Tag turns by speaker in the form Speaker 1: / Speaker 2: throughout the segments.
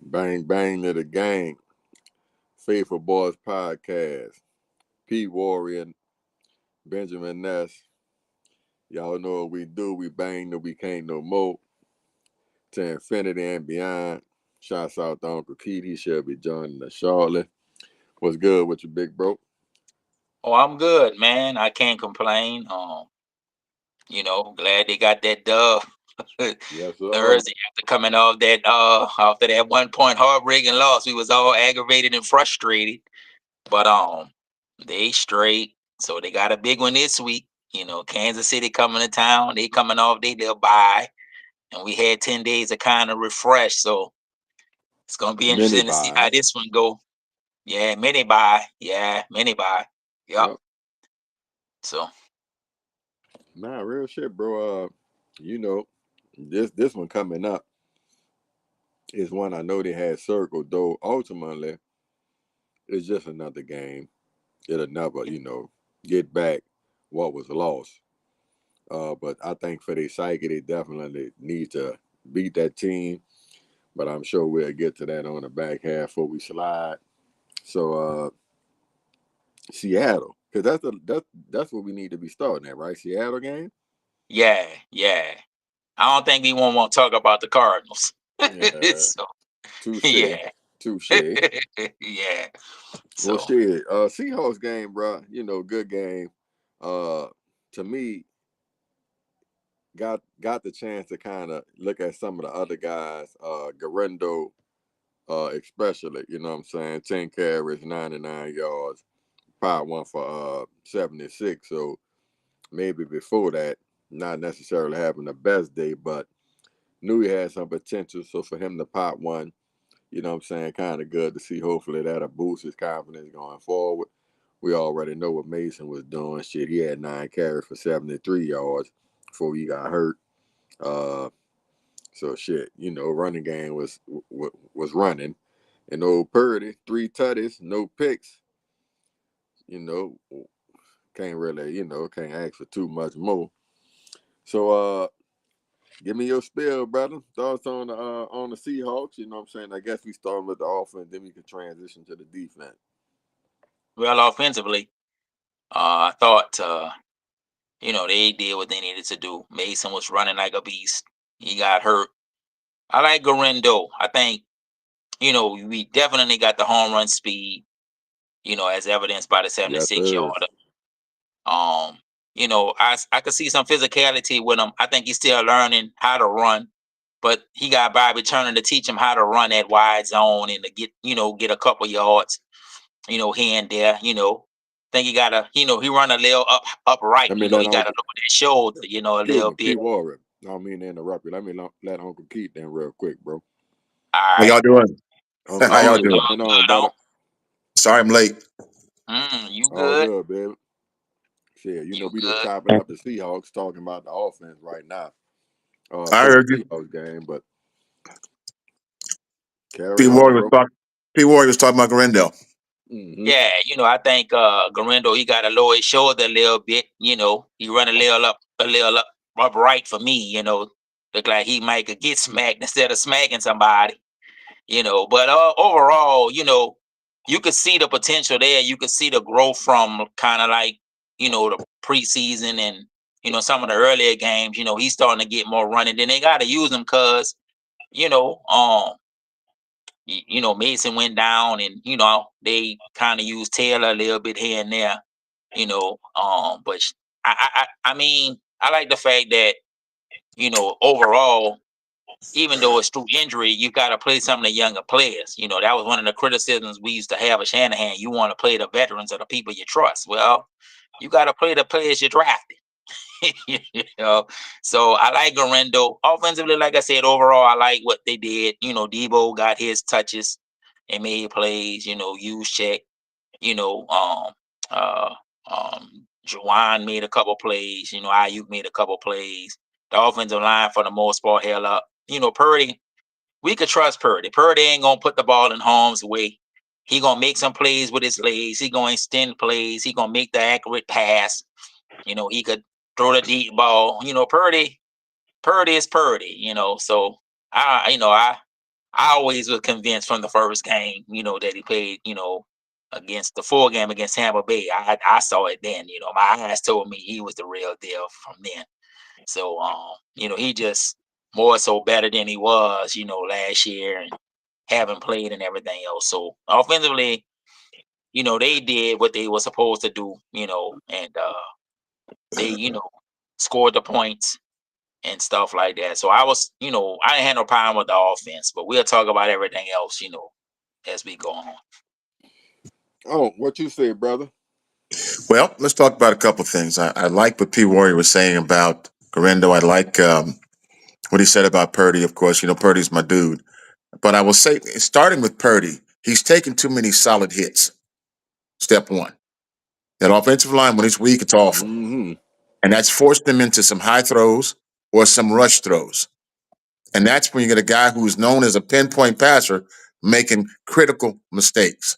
Speaker 1: Bang bang to the gang. Faithful Boys Podcast. Pete Warrior, Benjamin Ness. Y'all know what we do. We bang till we can't no more. To infinity and beyond. Shouts out to Uncle Keith. He should be joining us shortly. What's good with you, big bro?
Speaker 2: Oh, I'm good, man. I can't complain. Glad they got that dub
Speaker 1: Yes, sir.
Speaker 2: Thursday after coming off that after that 1 point heartbreaking loss. We was all aggravated and frustrated. But they straight. So they got a big one this week. Kansas City coming to town. They coming off they little bye. And we had 10 days to kind of refresh. So it's gonna be
Speaker 1: Mini
Speaker 2: interesting to see how
Speaker 1: buy.
Speaker 2: this one go. Yeah, mini buy. Yeah, mini buy. Yep.
Speaker 1: Yep.
Speaker 2: So
Speaker 1: Nah, real shit, bro. You know, this one coming up is one I know they had circled, though ultimately it's just another game. It'll never, get back what was lost. But I think for their psyche, they definitely need to beat that team. But I'm sure we'll get to that on the back half before we slide. So Seattle, because that's what we need to be starting at, right? Seattle game.
Speaker 2: yeah, yeah. I don't think we won't want to talk about the Cardinals.
Speaker 1: Yeah,
Speaker 2: So
Speaker 1: touche,
Speaker 2: yeah,
Speaker 1: touche.
Speaker 2: yeah.
Speaker 1: Well,
Speaker 2: So
Speaker 1: shit, Seahawks game, bro. Good game. Uh, to me, got the chance to kind of look at some of the other guys. Garendo, especially, you know what I'm saying? 10 carries, 99 yards, probably one for 76. So maybe before that, not necessarily having the best day, but knew he had some potential. So for him to pop one, you know what I'm saying, kind of good to see. Hopefully that'll boost his confidence going forward. We already know what Mason was doing. Shit, he had 9 carries for 73 yards before he got hurt. Uh, so shit, running game was running. And old Purdy, 3 tutties, no picks. You know, can't really, can't ask for too much more. So give me your spill, brother. Thoughts on the Seahawks. You know what I'm saying? I guess we start with the offense, then we can transition to the defense.
Speaker 2: well, offensively, I thought they did what they needed to do. Mason was running like a beast. He got hurt. I like Garendo. I think we definitely got the home run speed. As evidenced by the
Speaker 1: Yes,
Speaker 2: 76
Speaker 1: sir.
Speaker 2: yarder. I could see some physicality with him. I think he's still learning how to run, but he got Bobby Turner to teach him how to run that wide zone and to get a couple yards, here and there. Think he gotta, he run a little upright.
Speaker 1: Let me
Speaker 2: He
Speaker 1: let
Speaker 2: gotta
Speaker 1: Uncle,
Speaker 2: lower that shoulder, a
Speaker 1: excuse
Speaker 2: little
Speaker 1: me,
Speaker 2: bit.
Speaker 1: Pete Warren. I don't mean to interrupt you. Let me let Uncle Keith then real quick, bro.
Speaker 2: All
Speaker 3: How
Speaker 2: right,
Speaker 3: y'all doing?
Speaker 1: Uncle
Speaker 3: How
Speaker 2: all
Speaker 3: y'all
Speaker 1: Keith,
Speaker 2: good,
Speaker 1: what's
Speaker 3: doing?
Speaker 1: going on,
Speaker 2: good
Speaker 1: brother?
Speaker 2: on.
Speaker 3: Sorry I'm late.
Speaker 2: You
Speaker 1: All
Speaker 2: good?
Speaker 1: good, baby. Shit,
Speaker 2: You
Speaker 1: we just
Speaker 2: good?
Speaker 1: chopping up the Seahawks, talking about the offense right now.
Speaker 3: I
Speaker 1: For the
Speaker 3: heard you.
Speaker 1: Seahawks game, but
Speaker 3: P.
Speaker 1: carry on,
Speaker 3: Warrior was
Speaker 1: bro.
Speaker 3: talking. P. Warrior was talking about Grendel.
Speaker 1: Mm-hmm.
Speaker 2: Yeah, I think Garendo, he got to lower his shoulder a little bit. He run a little up upright for me. Look like he might could get smacked instead of smacking somebody. But overall, you could see the potential there. You could see the growth from kind of like the preseason and some of the earlier games. He's starting to get more running. Then they got to use him because you know um Mason went down, and they kind of used Taylor a little bit here and there. But I mean, I like the fact that overall, even though it's through injury, you got to play some of the younger players. That was one of the criticisms we used to have of Shanahan. You want to play the veterans or the people you trust. Well, you got to play the players you drafted. you know, so I like Garendo offensively. Like I said, overall, I like what they did. Debo got his touches and made plays. Use check. You know, uh, Juwan made a couple plays. Ayuk made a couple plays. The offensive line, for the most part, held up. Purdy, we could trust Purdy. Purdy ain't gonna put the ball in harm's way. He gonna make some plays with his legs. He gonna extend plays. He gonna make the accurate pass. He could throw the deep ball. Purdy is Purdy. So I I always was convinced from the first game, that he played, against the full game against Tampa Bay. I saw it then, my eyes told me he was the real deal from then. So he just more so better than he was, last year and haven't played and everything else. So offensively, they did what they were supposed to do, and they, scored the points and stuff like that. So I was, I didn't have no problem with the offense, but we'll talk about everything else, as we go on.
Speaker 1: Oh, what you say, brother?
Speaker 3: Well, let's talk about a couple things. I like what P. Warrior was saying about Garendo. I like what he said about Purdy. Of course, Purdy's my dude. But I will say, starting with Purdy, he's taken too many solid hits. Step one. That offensive line, when it's weak, it's awful.
Speaker 1: Mm-hmm.
Speaker 3: And that's forced him into some high throws or some rush throws. And that's when you get a guy who's known as a pinpoint passer making critical mistakes.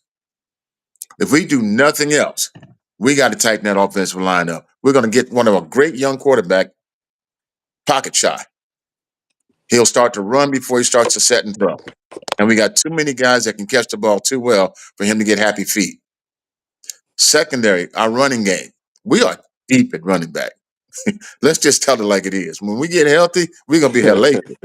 Speaker 3: If we do nothing else, we got to tighten that offensive line up. We're going to get one of a great young quarterback pocket shy. He'll start to run before he starts to set and throw. And we got too many guys that can catch the ball too well for him to get happy feet. Secondary, our running game. We are deep at running back. Let's just tell it like it is. When we get healthy, we're going to be hellacious.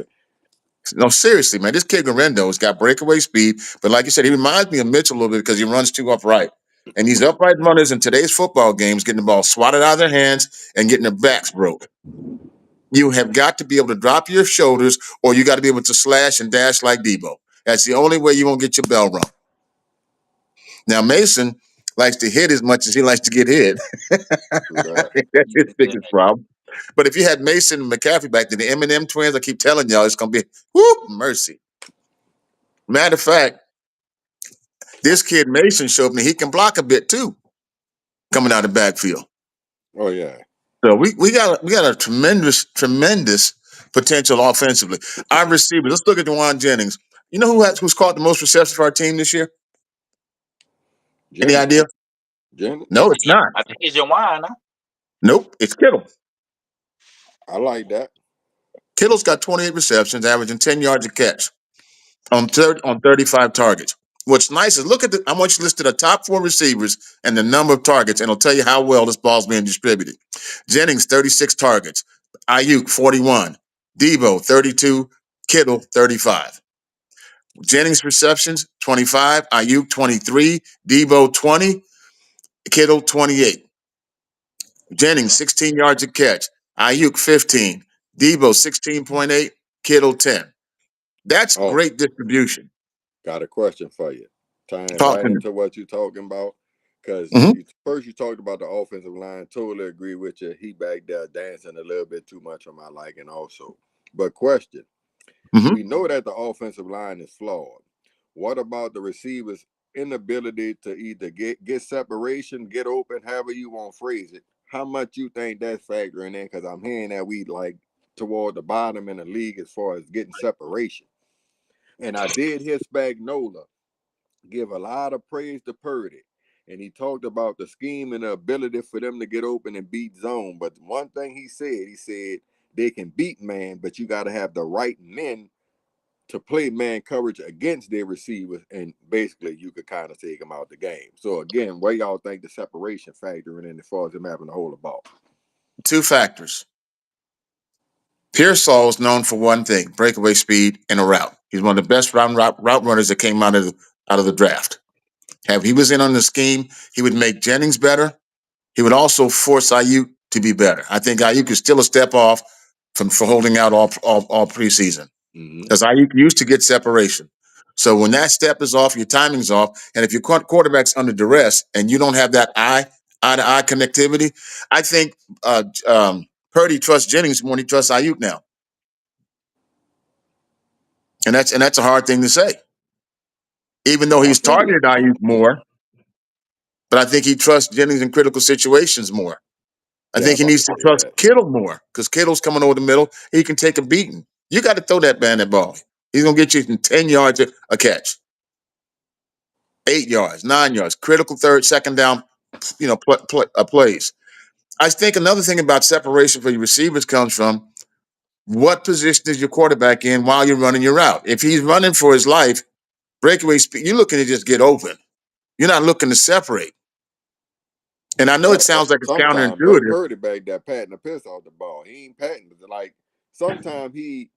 Speaker 3: No, seriously, man. This kid Garendo has got breakaway speed. But like you said, he reminds me of Mitchell a little bit because he runs too upright. And these upright runners in today's football games getting the ball swatted out of their hands and getting their backs broke. You have got to be able to drop your shoulders or you got to be able to slash and dash like Debo. That's the only way you won't get your bell rung. Now, Mason likes to hit as much as he likes to get hit. That's his biggest problem. But if you had Mason and McCaffrey back then, the Eminem twins, I keep telling y'all, it's going to be, mercy. Matter of fact, this kid Mason showed me he can block a bit too, coming out of the backfield.
Speaker 1: Oh, yeah.
Speaker 3: So we got a tremendous potential offensively. Our receivers, let's look at Dewan Jennings. You know who's caught the most receptions for our team this year? Any idea?
Speaker 1: Jennings?
Speaker 3: No, it's not.
Speaker 2: I think it's Jawan, huh?
Speaker 3: Nope, it's Kittle.
Speaker 1: I like that.
Speaker 3: Kittle's got 28 receptions, averaging 10 yards a catch on 35 targets. What's nice is look at I want you to list the top 4 receivers and the number of targets, and it'll tell you how well this ball's being distributed. Jennings, 36 targets. Ayuk, 41. Debo, 32. Kittle, 35. Jennings receptions, 25. Ayuk, 23. Debo, 20. Kittle, 28. Jennings, 16 yards a catch. Ayuk, 15. Debo, 16.8. Kittle, 10. That's great distribution.
Speaker 1: Got a question for you. Tying
Speaker 3: Talk
Speaker 1: right
Speaker 3: to me.
Speaker 1: into what you're talking about. Because first you talked about the offensive line. Totally agree with you. He back there dancing a little bit too much for my liking also. But question. We know that the offensive line is flawed. What about the receivers' inability to either get separation, get open, however you want to phrase it? How much you think that's factoring in? Because I'm hearing that we like toward the bottom in the league as far as getting separation. And I did hear Spagnuolo give a lot of praise to Purdy. And he talked about the scheme and the ability for them to get open and beat zone. But one thing he said they can beat man, but you got to have the right men to play man coverage against their receivers. And basically, you could kind of take them out the game. So, again, where y'all think the separation factoring in as far as them having to hold the ball?
Speaker 3: 2 factors. Pearsall is known for one thing: breakaway speed in a route. He's one of the best route runners that came out of the draft. If he was in on the scheme, he would make Jennings better. He would also force Ayuk to be better. I think Ayuk is still a step off for holding out all preseason. Because Ayuk used to get separation. So when that step is off, your timing's off, and if your quarterback's under duress and you don't have that eye-to-eye connectivity, I think Purdy trusts Jennings more than he trusts Ayuk now. And that's a hard thing to say. Even though he's targeted Ayuk more, but I think he trusts Jennings in critical situations more. I think he needs to trust Kittle more because Kittle's coming over the middle. He can take a beating. You got to throw that man that ball. He's going to get you 10 yards a catch. 8 yards, 9 yards, critical third, second down, plays. I think another thing about separation for your receivers comes from what position is your quarterback in while you're running your route? If he's running for his life, breakaway speed, you're looking to just get open. You're not looking to separate. And I know it sounds like it's
Speaker 1: Sometimes Brock
Speaker 3: counterintuitive.
Speaker 1: Purdy back there patting the piss off the ball. He ain't patting it. Like sometimes he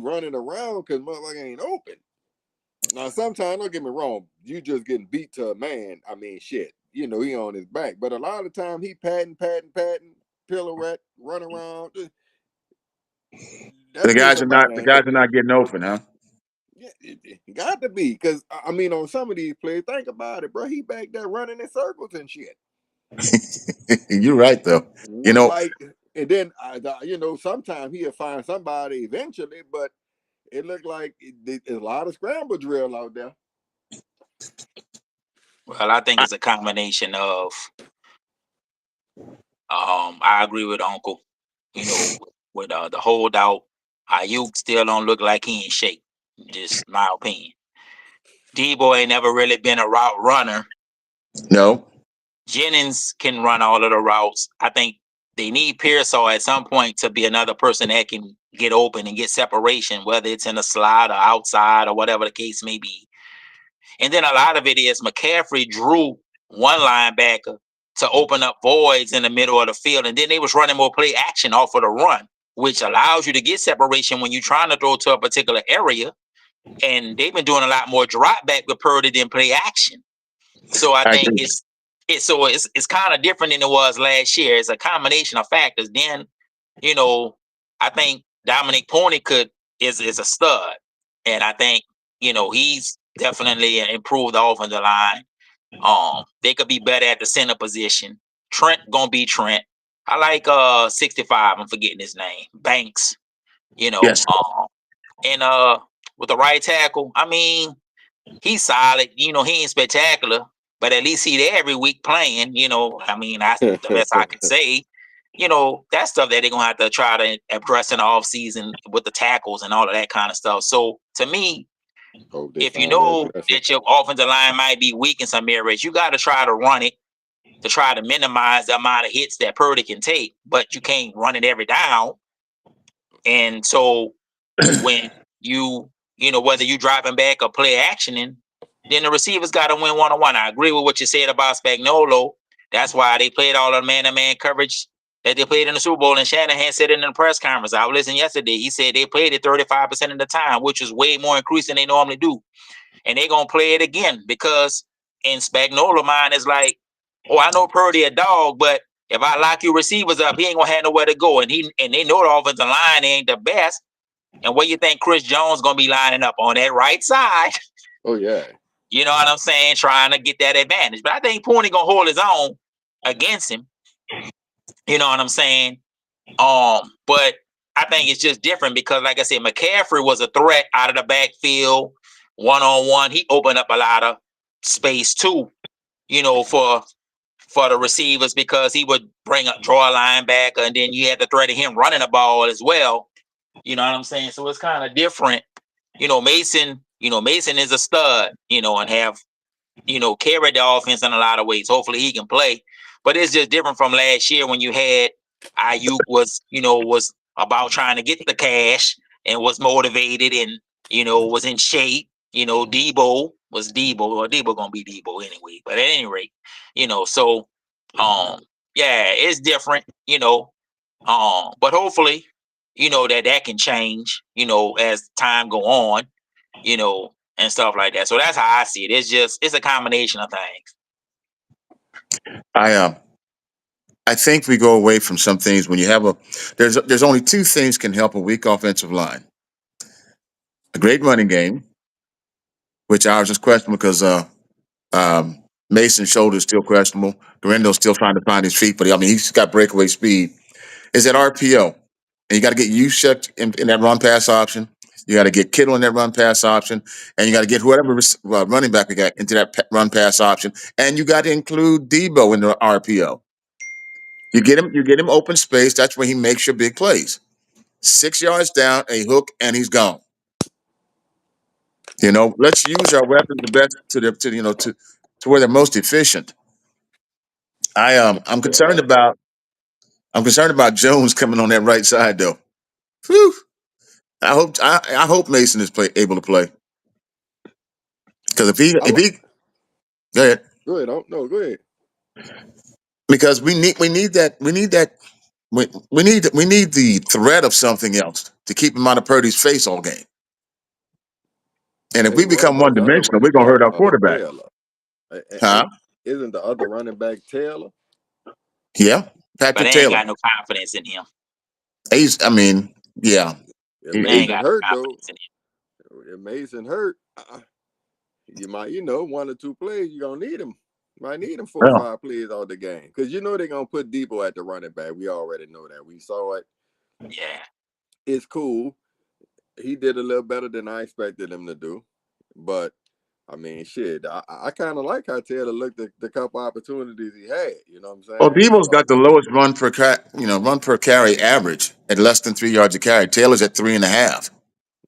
Speaker 1: running around because motherfucker ain't open. Now sometimes, don't get me wrong, you just getting beat to a man. I mean, shit, he on his back. But a lot of the time he patting, pirouette, run around.
Speaker 3: The guys are not getting open, huh?
Speaker 1: Yeah, it got to be because I mean, on some of these players, think about it, bro. He back there running in circles and shit.
Speaker 3: You're right, though.
Speaker 1: And then sometimes he'll find somebody eventually, but it looked like there's a lot of scramble drill out there.
Speaker 2: Well, I think it's a combination of. I agree with Uncle. With the holdout, Ayuk still don't look like he in shape. Just my opinion. Debo ain't never really been a route runner.
Speaker 3: No.
Speaker 2: Jennings can run all of the routes. I think they need Pearsall at some point to be another person that can get open and get separation, whether it's in a slot or outside or whatever the case may be. And then a lot of it is McCaffrey drew one linebacker to open up voids in the middle of the field, and then they was running more play action off of the run, which allows you to get separation when you're trying to throw to a particular area. And they've been doing a lot more drop back with Purdy than play action. So I think it's kind of different than it was last year. It's a combination of factors. Then, I think Dominic Pony is a stud, and I think he's definitely improved the offensive line. They could be better at the center position. Trent gonna be Trent. I like 65. I'm forgetting his name. Banks.
Speaker 3: Yes.
Speaker 2: And with the right tackle, I mean, he's solid. He ain't spectacular, but at least he there every week playing. I mean, that's the best I can say. That stuff that they're gonna have to try to address in the off season with the tackles and all of that kind of stuff. So to me, if you know that your offensive line might be weak in some areas, you got to try to run it to try to minimize the amount of hits that Purdy can take, but you can't run it every down. And so when whether you dropping back or play actioning, then the receivers got to win one-on-one. I agree with what you said about Spagnuolo. That's why they played all the man-to-man coverage that they played in the Super Bowl. And Shanahan said it in the press conference. I was listening yesterday. He said they played it 35% of the time, which is way more increase than they normally do. And they're going to play it again because in Spagnuolo's mind, it's like, oh, I know Purdy a dog, but if I lock your receivers up, he ain't going to have nowhere to go. And they know the offensive line ain't the best. And where you think Chris Jones going to be lining up on that right side?
Speaker 1: Oh, yeah.
Speaker 2: You know what I'm saying? Trying to get that advantage. But I think Pony going to hold his own against him. You know what I'm saying? But I think it's just different because, like I said, McCaffrey was a threat out of the backfield, one-on-one. He opened up a lot of space too, for the receivers because he would draw a linebacker, and then you had the threat of him running the ball as well. You know what I'm saying? So it's kind of different. Mason is a stud, and have, carried the offense in a lot of ways. Hopefully he can play. But it's just different from last year when you had Ayuk was about trying to get the cash and was motivated and, was in shape. Debo was Debo, or Debo gonna be Debo anyway. But at any rate, so yeah, it's different, but hopefully, that can change, as time go on, and stuff like that. So that's how I see it. It's a combination of things.
Speaker 3: I think we go away from some things when you have there's only two things can help a weak offensive line. A great running game, which ours is questionable because Mason's shoulder is still questionable. Garendo's still trying to find his feet, but he's got breakaway speed. Is that RPO? And you got to get Juszczyk in that run pass option. You got to get Kittle in that run pass option, and you got to get whoever running back we got into that run pass option, and you got to include Debo in the RPO. You get him open space. That's where he makes your big plays. 6 yards down, a hook, and he's gone. Let's use our weapons the best to where they're most efficient. I'm concerned about I'm concerned about Jones coming on that right side though. Whew. I hope Mason is able to play because if he go ahead
Speaker 1: Go ahead. No, go ahead.
Speaker 3: because we need the threat of something else to keep him out of Purdy's face all game. And if
Speaker 1: Hey,
Speaker 3: we
Speaker 1: what
Speaker 3: become
Speaker 1: about
Speaker 3: one
Speaker 1: the other
Speaker 3: dimensional, we're
Speaker 1: running
Speaker 3: gonna
Speaker 1: back,
Speaker 3: hurt our quarterback.
Speaker 1: Taylor?
Speaker 3: Huh?
Speaker 1: Isn't the other running back Taylor?
Speaker 3: Yeah,
Speaker 2: But
Speaker 3: Patrick
Speaker 2: they ain't
Speaker 3: Taylor.
Speaker 2: got no confidence in him.
Speaker 3: Yeah.
Speaker 1: If
Speaker 2: They ain't
Speaker 1: Mason
Speaker 2: got no
Speaker 1: hurt though,
Speaker 2: confidence in him.
Speaker 1: if Mason hurt, you might, 1 or 2 plays, you're gonna need him. Might need him 4 or
Speaker 3: Well,
Speaker 1: 5 plays out the game. Because they're gonna put Debo at the running back. We already know that. We saw it.
Speaker 2: Yeah.
Speaker 1: It's cool. He did a little better than I expected him to do. But I mean, shit, I kind of like how Taylor looked at the couple opportunities he had. You know what I'm
Speaker 3: well,
Speaker 1: saying?
Speaker 3: Debo's got the lowest run per carry average at less than 3 yards a carry. Taylor's at 3.5.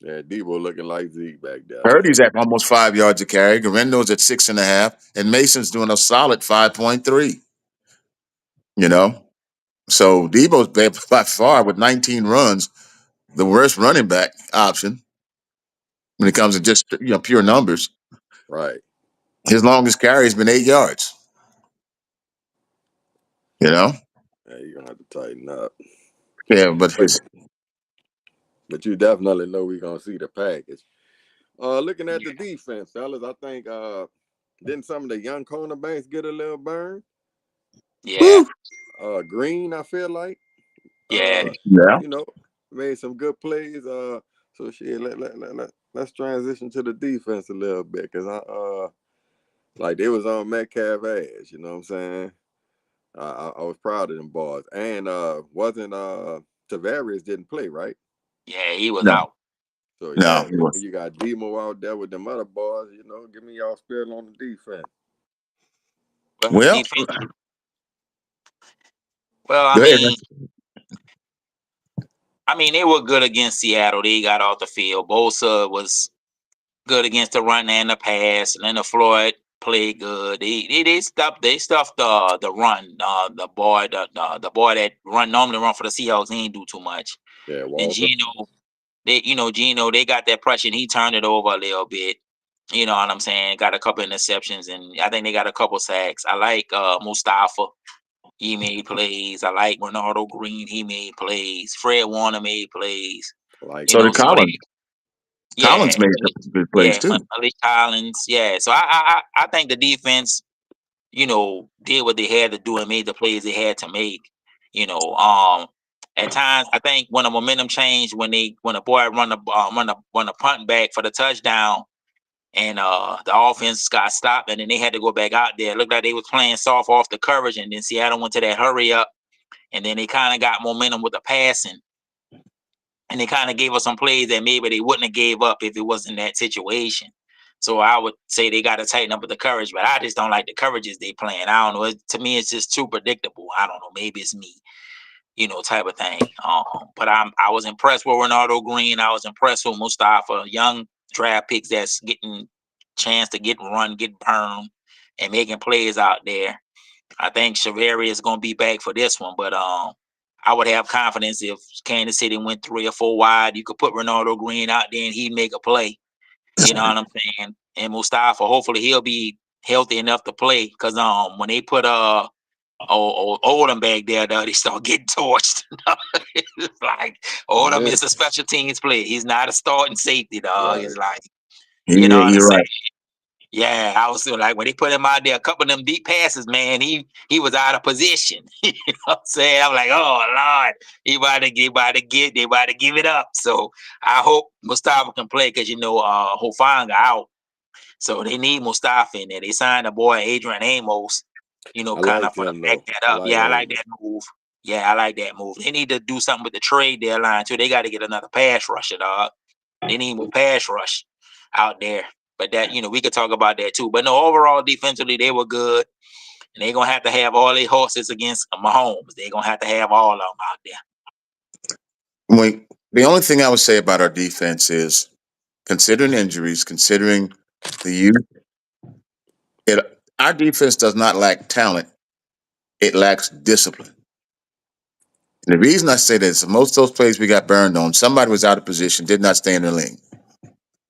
Speaker 1: Yeah, Debo looking like Zeke back there, man.
Speaker 3: Purdy's at almost 5 yards a carry. Garendo's at 6.5, and Mason's doing a solid 5.3. You know, so Debo's by far with 19 runs the worst running back option when it comes to just pure numbers.
Speaker 1: Right.
Speaker 3: His longest carry has been 8 yards. You know,
Speaker 1: Yeah, you're gonna have to tighten up.
Speaker 3: yeah, but
Speaker 1: But
Speaker 3: his
Speaker 1: you definitely know we're gonna see the package. Looking at the defense, fellas, I think didn't some of the young cornerbacks get a little burn?
Speaker 2: Yeah.
Speaker 1: Green, I feel like.
Speaker 2: Yeah.
Speaker 3: yeah.
Speaker 1: Made some good plays. So shit, let's transition to the defense a little bit, cause like they was on Metcalf ass, you know what I'm saying? I was proud of them boys. And wasn't Tavares didn't play, right?
Speaker 2: Yeah, he was
Speaker 3: No,
Speaker 2: out.
Speaker 1: So
Speaker 3: no,
Speaker 1: yeah,
Speaker 3: he was.
Speaker 1: you got Demo out there with them other boys, give me y'all spill on the defense.
Speaker 2: Well,
Speaker 3: Well,
Speaker 2: defensively. Well,
Speaker 3: go ahead.
Speaker 2: they were good against Seattle. They got off the field. Bosa was good against the run and the pass. Leonard Floyd played good. They stuffed the run. The boy that normally run for the Seahawks, he ain't do too much.
Speaker 1: Yeah,
Speaker 2: And
Speaker 1: Walker.
Speaker 2: Gino, they got that pressure and he turned it over a little bit. You know what I'm saying? Got a couple interceptions and I think they got a couple sacks. I like Mustafa. He made plays. I like Ronaldo Green. He made plays. Fred Warner made plays.
Speaker 1: Like
Speaker 3: So
Speaker 1: it.
Speaker 3: did Collins.
Speaker 2: Yeah,
Speaker 3: Collins made some good plays
Speaker 2: yeah,
Speaker 3: too.
Speaker 2: Malik Collins. Yeah, so I think the defense, did what they had to do and made the plays they had to make. At times I think when the momentum changed, when the boy run the punt back for the touchdown, and the offense got stopped, and then they had to go back out there. It looked like they was playing soft off the coverage, and then Seattle went to that hurry up, and then they kind of got momentum with the passing, and they kind of gave us some plays that maybe they wouldn't have gave up if it wasn't that situation. So I would say they got to tighten up with the coverage, but I just don't like the coverages they playing. I don't know. To me, it's just too predictable. I don't know. Maybe it's me, type of thing. But I was impressed with Ronaldo Green. I was impressed with Mustafa, young draft picks that's getting chance to get burned, and making plays out there. I think Shaveri is going to be back for this one, but I would have confidence if Kansas City went 3 or 4 wide. You could put Ronaldo Green out there and he'd make a play. You know what I'm saying? And Mustafa, hopefully he'll be healthy enough to play, because when they put Odom back there, they start getting torched. It's like Odom
Speaker 1: Yeah,
Speaker 2: is a special teams player. He's not a starting safety, dog.
Speaker 1: right.
Speaker 2: It's like, you know
Speaker 3: Yeah,
Speaker 2: what I'm
Speaker 3: you're
Speaker 2: saying?
Speaker 3: right.
Speaker 2: Yeah, I was like, when they put him out there, a couple of them deep passes, man, he was out of position. You know what I'm saying? I'm like, oh Lord, they about to give it up. So I hope Mustafa can play, because Hufanga out. So they need Mustafa in there. They signed a boy Adrian Amos,
Speaker 1: I
Speaker 2: kind of
Speaker 1: liked
Speaker 2: for to
Speaker 1: him
Speaker 2: back
Speaker 1: though.
Speaker 2: that
Speaker 1: I
Speaker 2: up.
Speaker 1: like
Speaker 2: Yeah, I like
Speaker 1: Amos.
Speaker 2: that move. Yeah, I like that move. They need to do something with the trade deadline too. They got to get another pass rusher, dog. They need more pass rush out there. But that, we could talk about that too. But no, overall defensively, they were good. And they're gonna have to have all their horses against Mahomes. They're gonna have to have all of them out there.
Speaker 3: The only thing I would say about our defense is, considering injuries, considering the youth, our defense does not lack talent. It lacks discipline. And the reason I say this, most of those plays we got burned on, somebody was out of position, did not stay in their lane.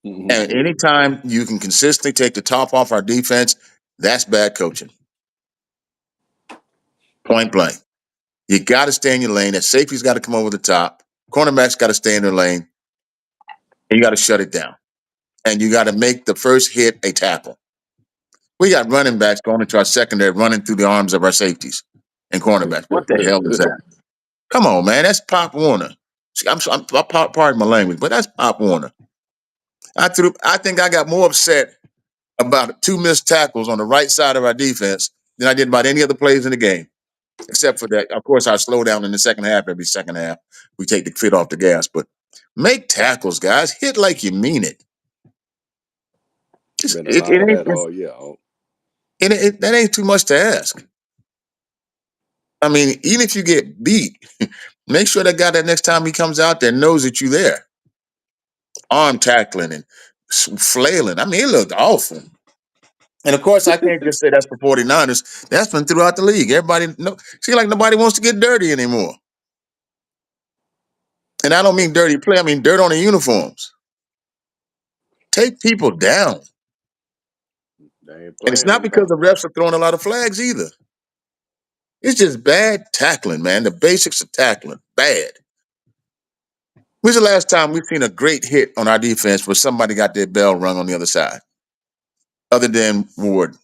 Speaker 3: And anytime you can consistently take the top off our defense, that's bad coaching. Point blank. You got to stay in your lane. That safety's got to come over the top. Cornerback's got to stay in their lane. And you got to shut it down. And you got to make the first hit a tackle. We got running backs going into our secondary, running through the arms of our safeties and cornerbacks. What the hell is that? Come on, man. That's Pop Warner. Pardon my language, but that's Pop Warner. I think I got more upset about 2 missed tackles on the right side of our defense than I did about any other plays in the game. Except for that, of course, our slowdown in the second half. Every second half, we take the foot off the gas. But make tackles, guys. Hit like you mean it.
Speaker 1: Been a lot of that all year.
Speaker 3: That ain't too much to ask. I mean, even if you get beat, make sure that guy that next time he comes out there knows that you're there. Arm tackling and flailing. I mean, it looked awful. And of course, I can't just say that's for 49ers. That's been throughout the league. Everybody seems like nobody wants to get dirty anymore. And I don't mean dirty play. I mean dirt on the uniforms. Take people down. And it's not because the refs are throwing a lot of flags either. It's just bad tackling, man. The basics of tackling. Bad. When's the last time we've seen a great hit on our defense where somebody got their bell rung on the other side? Other than Ward.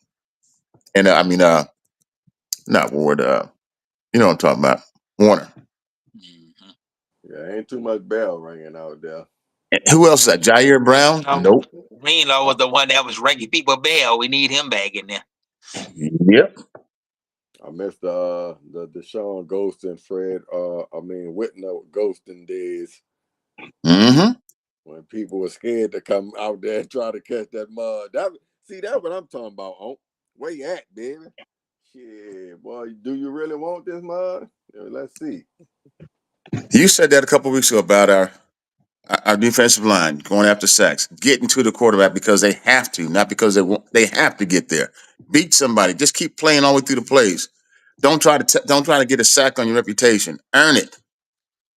Speaker 3: And not Ward, you know what I'm talking about. Warner.
Speaker 1: Yeah, ain't too much bell ringing out there.
Speaker 3: And who else is that? Jair Brown? Nope.
Speaker 2: Greenlaw was the one that was ringing people bell. We need him back in there.
Speaker 3: Yep.
Speaker 1: I missed the Deshaun Ghosting Fred. Whitner ghosting days.
Speaker 3: Mm-hmm.
Speaker 1: When people were scared to come out there and try to catch that mud. That's what I'm talking about. Oh, where you at, baby? Shit, boy, do you really want this mud? Let's see.
Speaker 3: You said that a couple of weeks ago about our defensive line going after sacks, getting to the quarterback because they have to, not because they want. They have to get there. Beat somebody. Just keep playing all the way through the plays. Don't try to get a sack on your reputation. Earn it.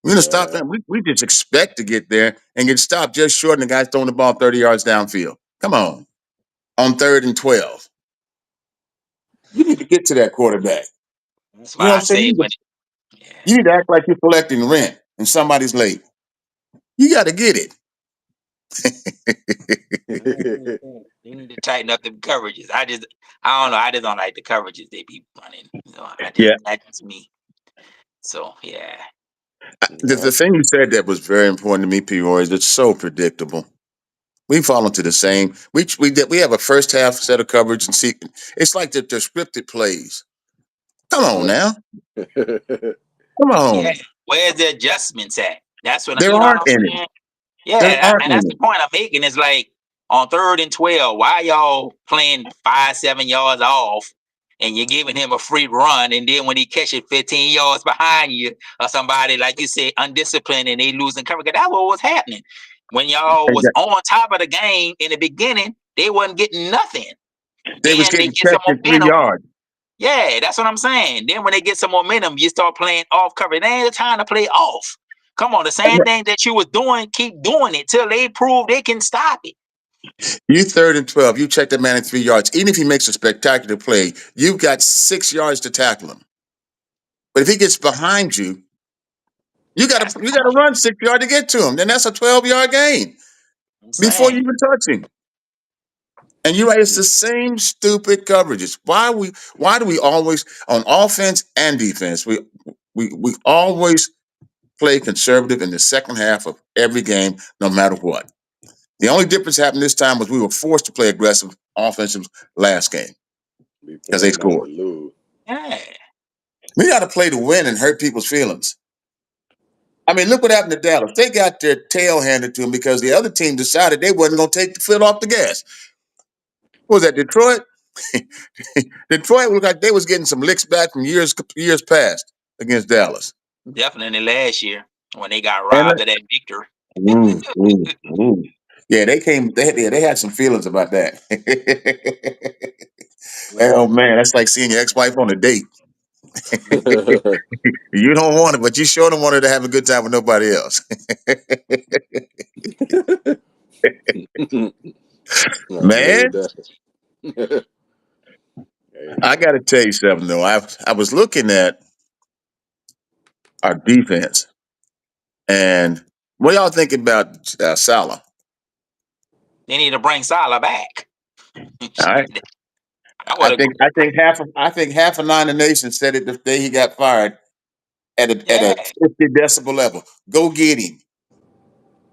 Speaker 3: We're gonna stop that. We just expect to get there and get stopped just short, and the guy's throwing the ball 30 yards downfield. Come on 3rd and 12. You need to get to that quarterback.
Speaker 2: That's
Speaker 3: You know
Speaker 2: why
Speaker 3: what
Speaker 2: I
Speaker 3: I'm saying?
Speaker 2: say
Speaker 3: You need to act like you're collecting rent and somebody's late. You got to get it.
Speaker 2: you need to tighten up the coverages. I don't know. I just don't like the coverages they be running. That's just me. So yeah.
Speaker 3: The thing you said that was very important to me, Peoria, is it's so predictable. We fall into the same. We have a first half set of coverage and see. It's like the scripted plays. Come on now. Come on.
Speaker 2: Yeah. Where's the adjustments at? That's what
Speaker 3: there aren't any.
Speaker 2: Yeah, and that's the point I'm making. Is like on 3rd and 12, why y'all playing 5-7 yards off, and you're giving him a free run, and then when he catches 15 yards behind you or somebody like you said undisciplined and they losing coverage, that's what was happening when y'all was on top of the game in the beginning. They wasn't getting nothing.
Speaker 3: They was getting checked at 3 yards.
Speaker 2: Yeah, that's what I'm saying. Then when they get some momentum, you start playing off coverage. They ain't the time to play off. Come on, the same thing that you was doing, keep doing it till they prove they can stop it.
Speaker 3: You 3rd and 12, you check that man at 3 yards. Even if he makes a spectacular play, you've got 6 yards to tackle him. But if he gets behind you, you got to run 6 yards to get to him. Then that's a 12-yard gain before you even touch him. And you're right, it's the same stupid coverages. Why do we always, on offense and defense, we always play conservative in the second half of every game, no matter what? The only difference happened this time was we were forced to play aggressive offensive last game because they scored.
Speaker 2: Yeah.
Speaker 3: We got to play to win and hurt people's feelings. I mean, look what happened to Dallas. They got their tail handed to them because the other team decided they wasn't going to take the foot off the gas. What was that, Detroit? Detroit looked like they was getting some licks back from years past against Dallas.
Speaker 2: Definitely last year when they got robbed of that victory.
Speaker 3: Yeah, they came. They had some feelings about that. Oh man, that's like seeing your ex-wife on a date. You don't want it, but you sure don't want her to have a good time with nobody else.
Speaker 1: I believe
Speaker 3: Man,
Speaker 1: that. Hey,
Speaker 3: I got to tell you something though. I was looking at our defense, and what y'all think about Salah?
Speaker 2: They need to bring Salah back.
Speaker 3: All right,
Speaker 2: I would agree.
Speaker 3: I think half of Nine Nation said it the day he got fired at
Speaker 2: Yeah.
Speaker 3: a 50 decibel level. Go get him.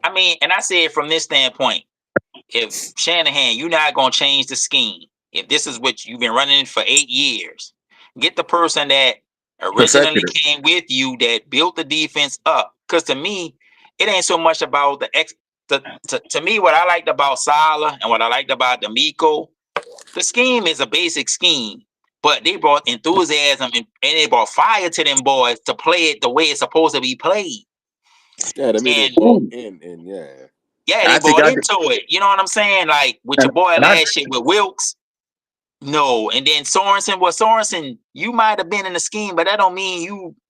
Speaker 2: I mean, and I say it from this standpoint. If Shanahan, you're not going to change the scheme. If this is what you've been running for 8 years, get the person that originally
Speaker 3: Perfected it.
Speaker 2: came with you that built the defense up. Because to me, it ain't so much about to me, what I liked about Salah and what I liked about D'Amico, the scheme is a basic scheme, but they brought enthusiasm and they brought fire to them boys to play it the way it's supposed to be played.
Speaker 1: yeah, I mean they
Speaker 2: And
Speaker 1: bought in, and yeah.
Speaker 2: yeah, they
Speaker 3: I think
Speaker 2: bought
Speaker 3: I
Speaker 2: into it. You know what I'm saying? Like with your boy
Speaker 3: and I
Speaker 2: last year with Wilkes. No, and then Sorensen, you might have been in the scheme, but that don't mean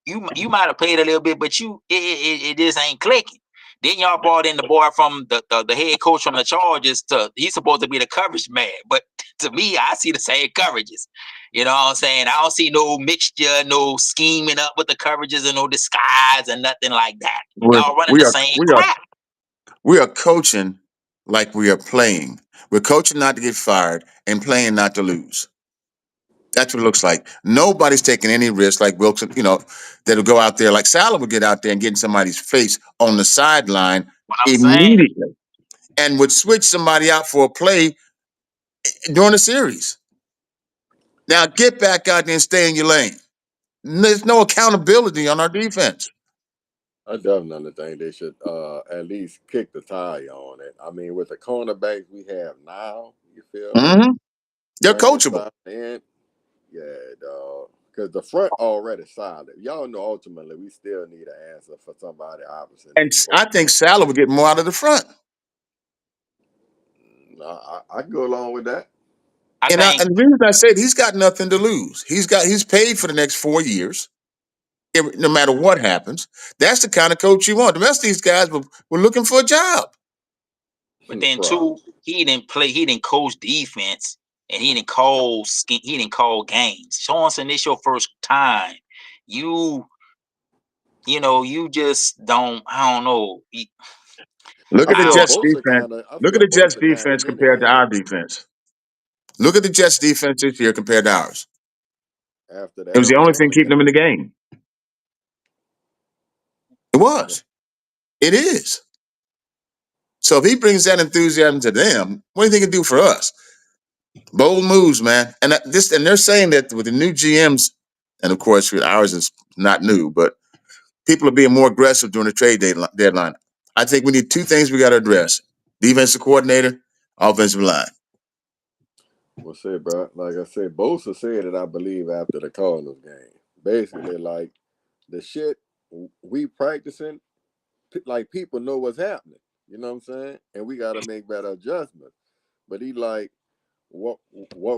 Speaker 2: you might have played a little bit, but it just ain't clicking. Then y'all brought in the boy from the head coach from the Chargers he's supposed to be the coverage man, but to me, I see the same coverages. You know what I'm saying? I don't see no mixture, no scheming up with the coverages and no disguise and nothing like that. Y'all running
Speaker 3: we
Speaker 2: the
Speaker 3: are
Speaker 2: same crap.
Speaker 3: we are coaching like we are playing. We're coaching not to get fired and playing not to lose. That's what it looks like. Nobody's taking any risk like Wilson, that'll go out there like Salah would get out there and get in somebody's face on the sideline
Speaker 2: What I'm saying.
Speaker 3: immediately and would switch somebody out for a play during the series. Now get back out there and stay in your lane. There's no accountability on our defense.
Speaker 1: I definitely think they should at least kick the tire on it. I mean, with the cornerbacks we have now, you feel me?
Speaker 3: Mm-hmm. They're
Speaker 1: Bringing
Speaker 3: coachable.
Speaker 1: stuff in, yeah, dog. Because the front already solid. Y'all know ultimately we still need an answer for somebody opposite.
Speaker 3: And I think Salah would get more out of the front.
Speaker 1: I go along with that.
Speaker 3: And the reason I said he's got nothing to lose. He's paid for the next 4 years, no matter what happens. That's the kind of coach you want. The rest of these guys were looking for a job.
Speaker 2: But then too, he didn't coach defense and he didn't call games. Sorensen, this your first time. You just don't. I don't know.
Speaker 3: Look at the Jets
Speaker 1: Bosa
Speaker 3: defense.
Speaker 1: I
Speaker 3: Look at
Speaker 1: feel
Speaker 3: the Jets
Speaker 1: Bosa kind
Speaker 3: defense
Speaker 1: of been the
Speaker 3: compared to
Speaker 1: game
Speaker 3: our defense. Look at the Jets defense this year compared to ours.
Speaker 1: after the
Speaker 3: It was the only thing
Speaker 1: Arizona
Speaker 3: keeping them in
Speaker 1: game.
Speaker 3: the game. It was. It is. So if he brings that enthusiasm to them, what do you think he'd do for us? Bold moves, man. And they're saying that with the new GMs, and of course ours is not new, but people are being more aggressive during the trade deadline. I think we need two things we got to address: defensive coordinator, offensive line.
Speaker 1: Well, say, bro, like I said, Bosa said it, I believe, after the Cardinals game. Basically, like the shit we practicing, like people know what's happening. You know what I'm saying? And we got to make better adjustments. But he like what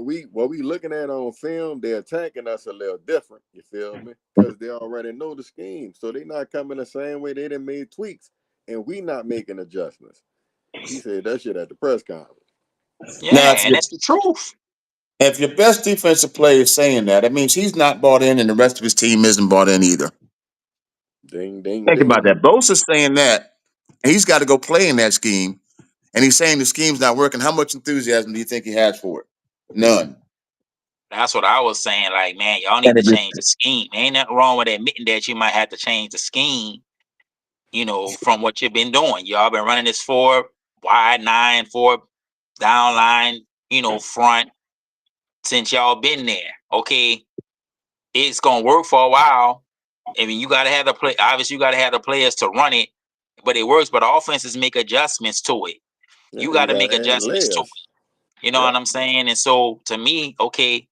Speaker 1: we looking at on film, they're attacking us a little different. You feel me? Because they already know the scheme, so they not coming the same way. They done made tweaks, and we not making adjustments. He said that shit at the press conference.
Speaker 2: Yeah, and that's the truth.
Speaker 3: If your best defensive player is saying that means he's not bought in, and the rest of his team isn't bought in either.
Speaker 1: Ding, ding,
Speaker 3: Think
Speaker 1: ding.
Speaker 3: about that. Bosa's saying that he's got to go play in that scheme, and he's saying the scheme's not working. How much enthusiasm do you think he has for it? None.
Speaker 2: That's what I was saying. Like, man, y'all need to change the scheme. Ain't nothing wrong with admitting that you might have to change the scheme, from what you've been doing. Y'all been running this 4 wide 9, 4 down line, front since y'all been there. Okay. It's going to work for a while. I mean, you got to have obviously you got to have the players to run it, but it works. But offenses make adjustments to it.
Speaker 1: Yeah,
Speaker 2: You got to make
Speaker 1: add
Speaker 2: adjustments to
Speaker 1: layers.
Speaker 2: it. You know what I'm saying? And so to me, okay,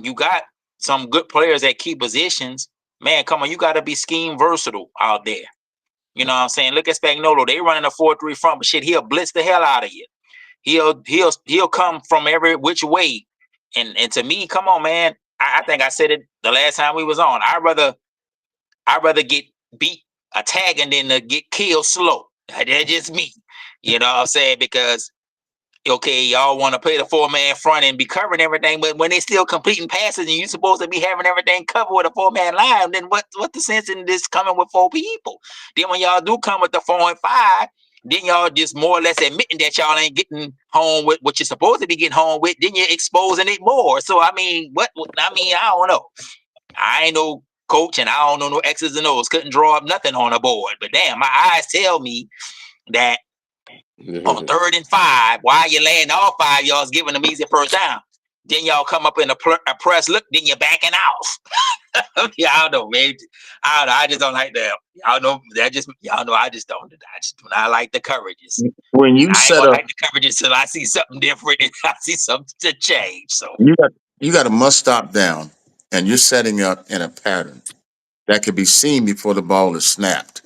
Speaker 2: you got some good players at key positions. Man, come on, you got to be scheme versatile out there. You know what I'm saying? Look at Spagnuolo. They running a 4-3 front, but shit, he'll blitz the hell out of you. He'll come from every which way. And to me, come on, man. I think I said it the last time we was on. I'd rather get beat attacking than to get killed slow. That's just me. You know what I'm saying? Because okay, y'all want to play the 4-man front and be covering everything, but when they still completing passes and you supposed to be having everything covered with a 4-man line, then what the sense in this coming with 4 people? Then when y'all do come with the 4 and 5, then y'all just more or less admitting that y'all ain't getting home with what you're supposed to be getting home with, then you're exposing it more. So I mean, I don't know. I ain't no coach and I don't know no X's and O's. Couldn't draw up nothing on a board. But damn, my eyes tell me that on 3rd and 5, why you laying all 5 yards, giving them easy first down. Then y'all come up in a press look, then you're backing off. Yeah, I don't know, man. I don't know. I just don't like that. Y'all know that just y'all know I just do not like the coverages.
Speaker 3: When you
Speaker 2: I ain't
Speaker 3: set
Speaker 2: gonna
Speaker 3: up,
Speaker 2: like the coverages till I see something different and I see something to change. So
Speaker 3: you got a must stop down, and you're setting up in a pattern that could be seen before the ball is snapped.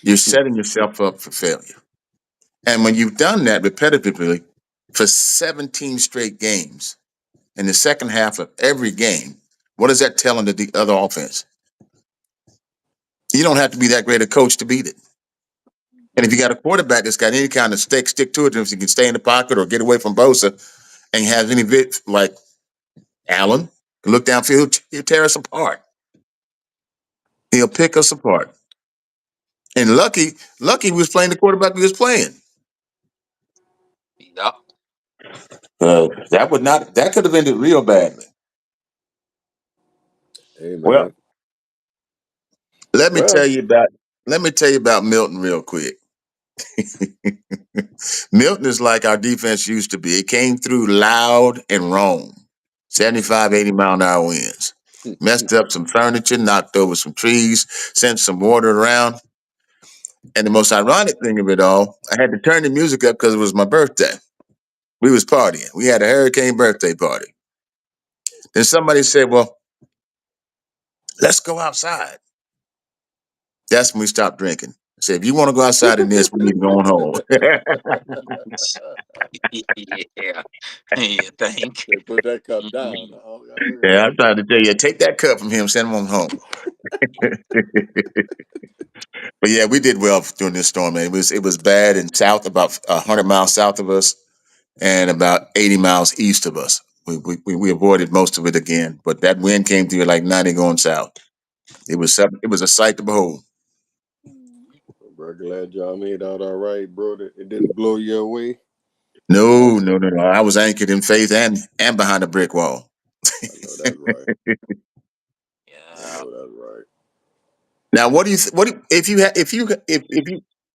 Speaker 3: You're setting yourself up for failure. And when you've done that repetitively for 17 straight games, in the second half of every game, what is that telling the other offense? You don't have to be that great a coach to beat it. And if you got a quarterback that's got any kind of stick to it, if he can stay in the pocket or get away from Bosa and has any bit like Allen, can look downfield, he'll tear us apart. He'll pick us apart. And lucky was playing the quarterback he was playing.
Speaker 2: yeah.
Speaker 3: That could have ended real badly.
Speaker 1: Hey
Speaker 3: Well,
Speaker 1: man.
Speaker 3: let me tell
Speaker 1: Well,
Speaker 3: you about Milton real quick. Milton is like our defense used to be. It came through loud and wrong. 75, 80 mile an hour winds. Messed up some furniture, knocked over some trees, sent some water around. And the most ironic thing of it all, I had to turn the music up because it was my birthday. We was partying. We had a hurricane birthday party. Then somebody said, well, let's go outside. That's when we stopped drinking. I said, if you want to go outside in this, we need to go on home.
Speaker 2: Yeah. Yeah, thank
Speaker 1: they put that cup down. Oh,
Speaker 3: Yeah, I'm trying to tell you, take that cup from him, send him on home. But yeah, we did well during this storm, man. It was bad in south, about 100 miles south of us, and about 80 miles east of us. We avoided most of it again, but that wind came through like 90 going south. It was a sight to behold.
Speaker 1: bro, glad y'all made out all right, bro. It didn't blow you away.
Speaker 3: No, no, no, no. I was anchored in faith and behind a brick wall.
Speaker 1: I know that's right. I
Speaker 2: Yeah.
Speaker 1: know that's right.
Speaker 3: Now, if you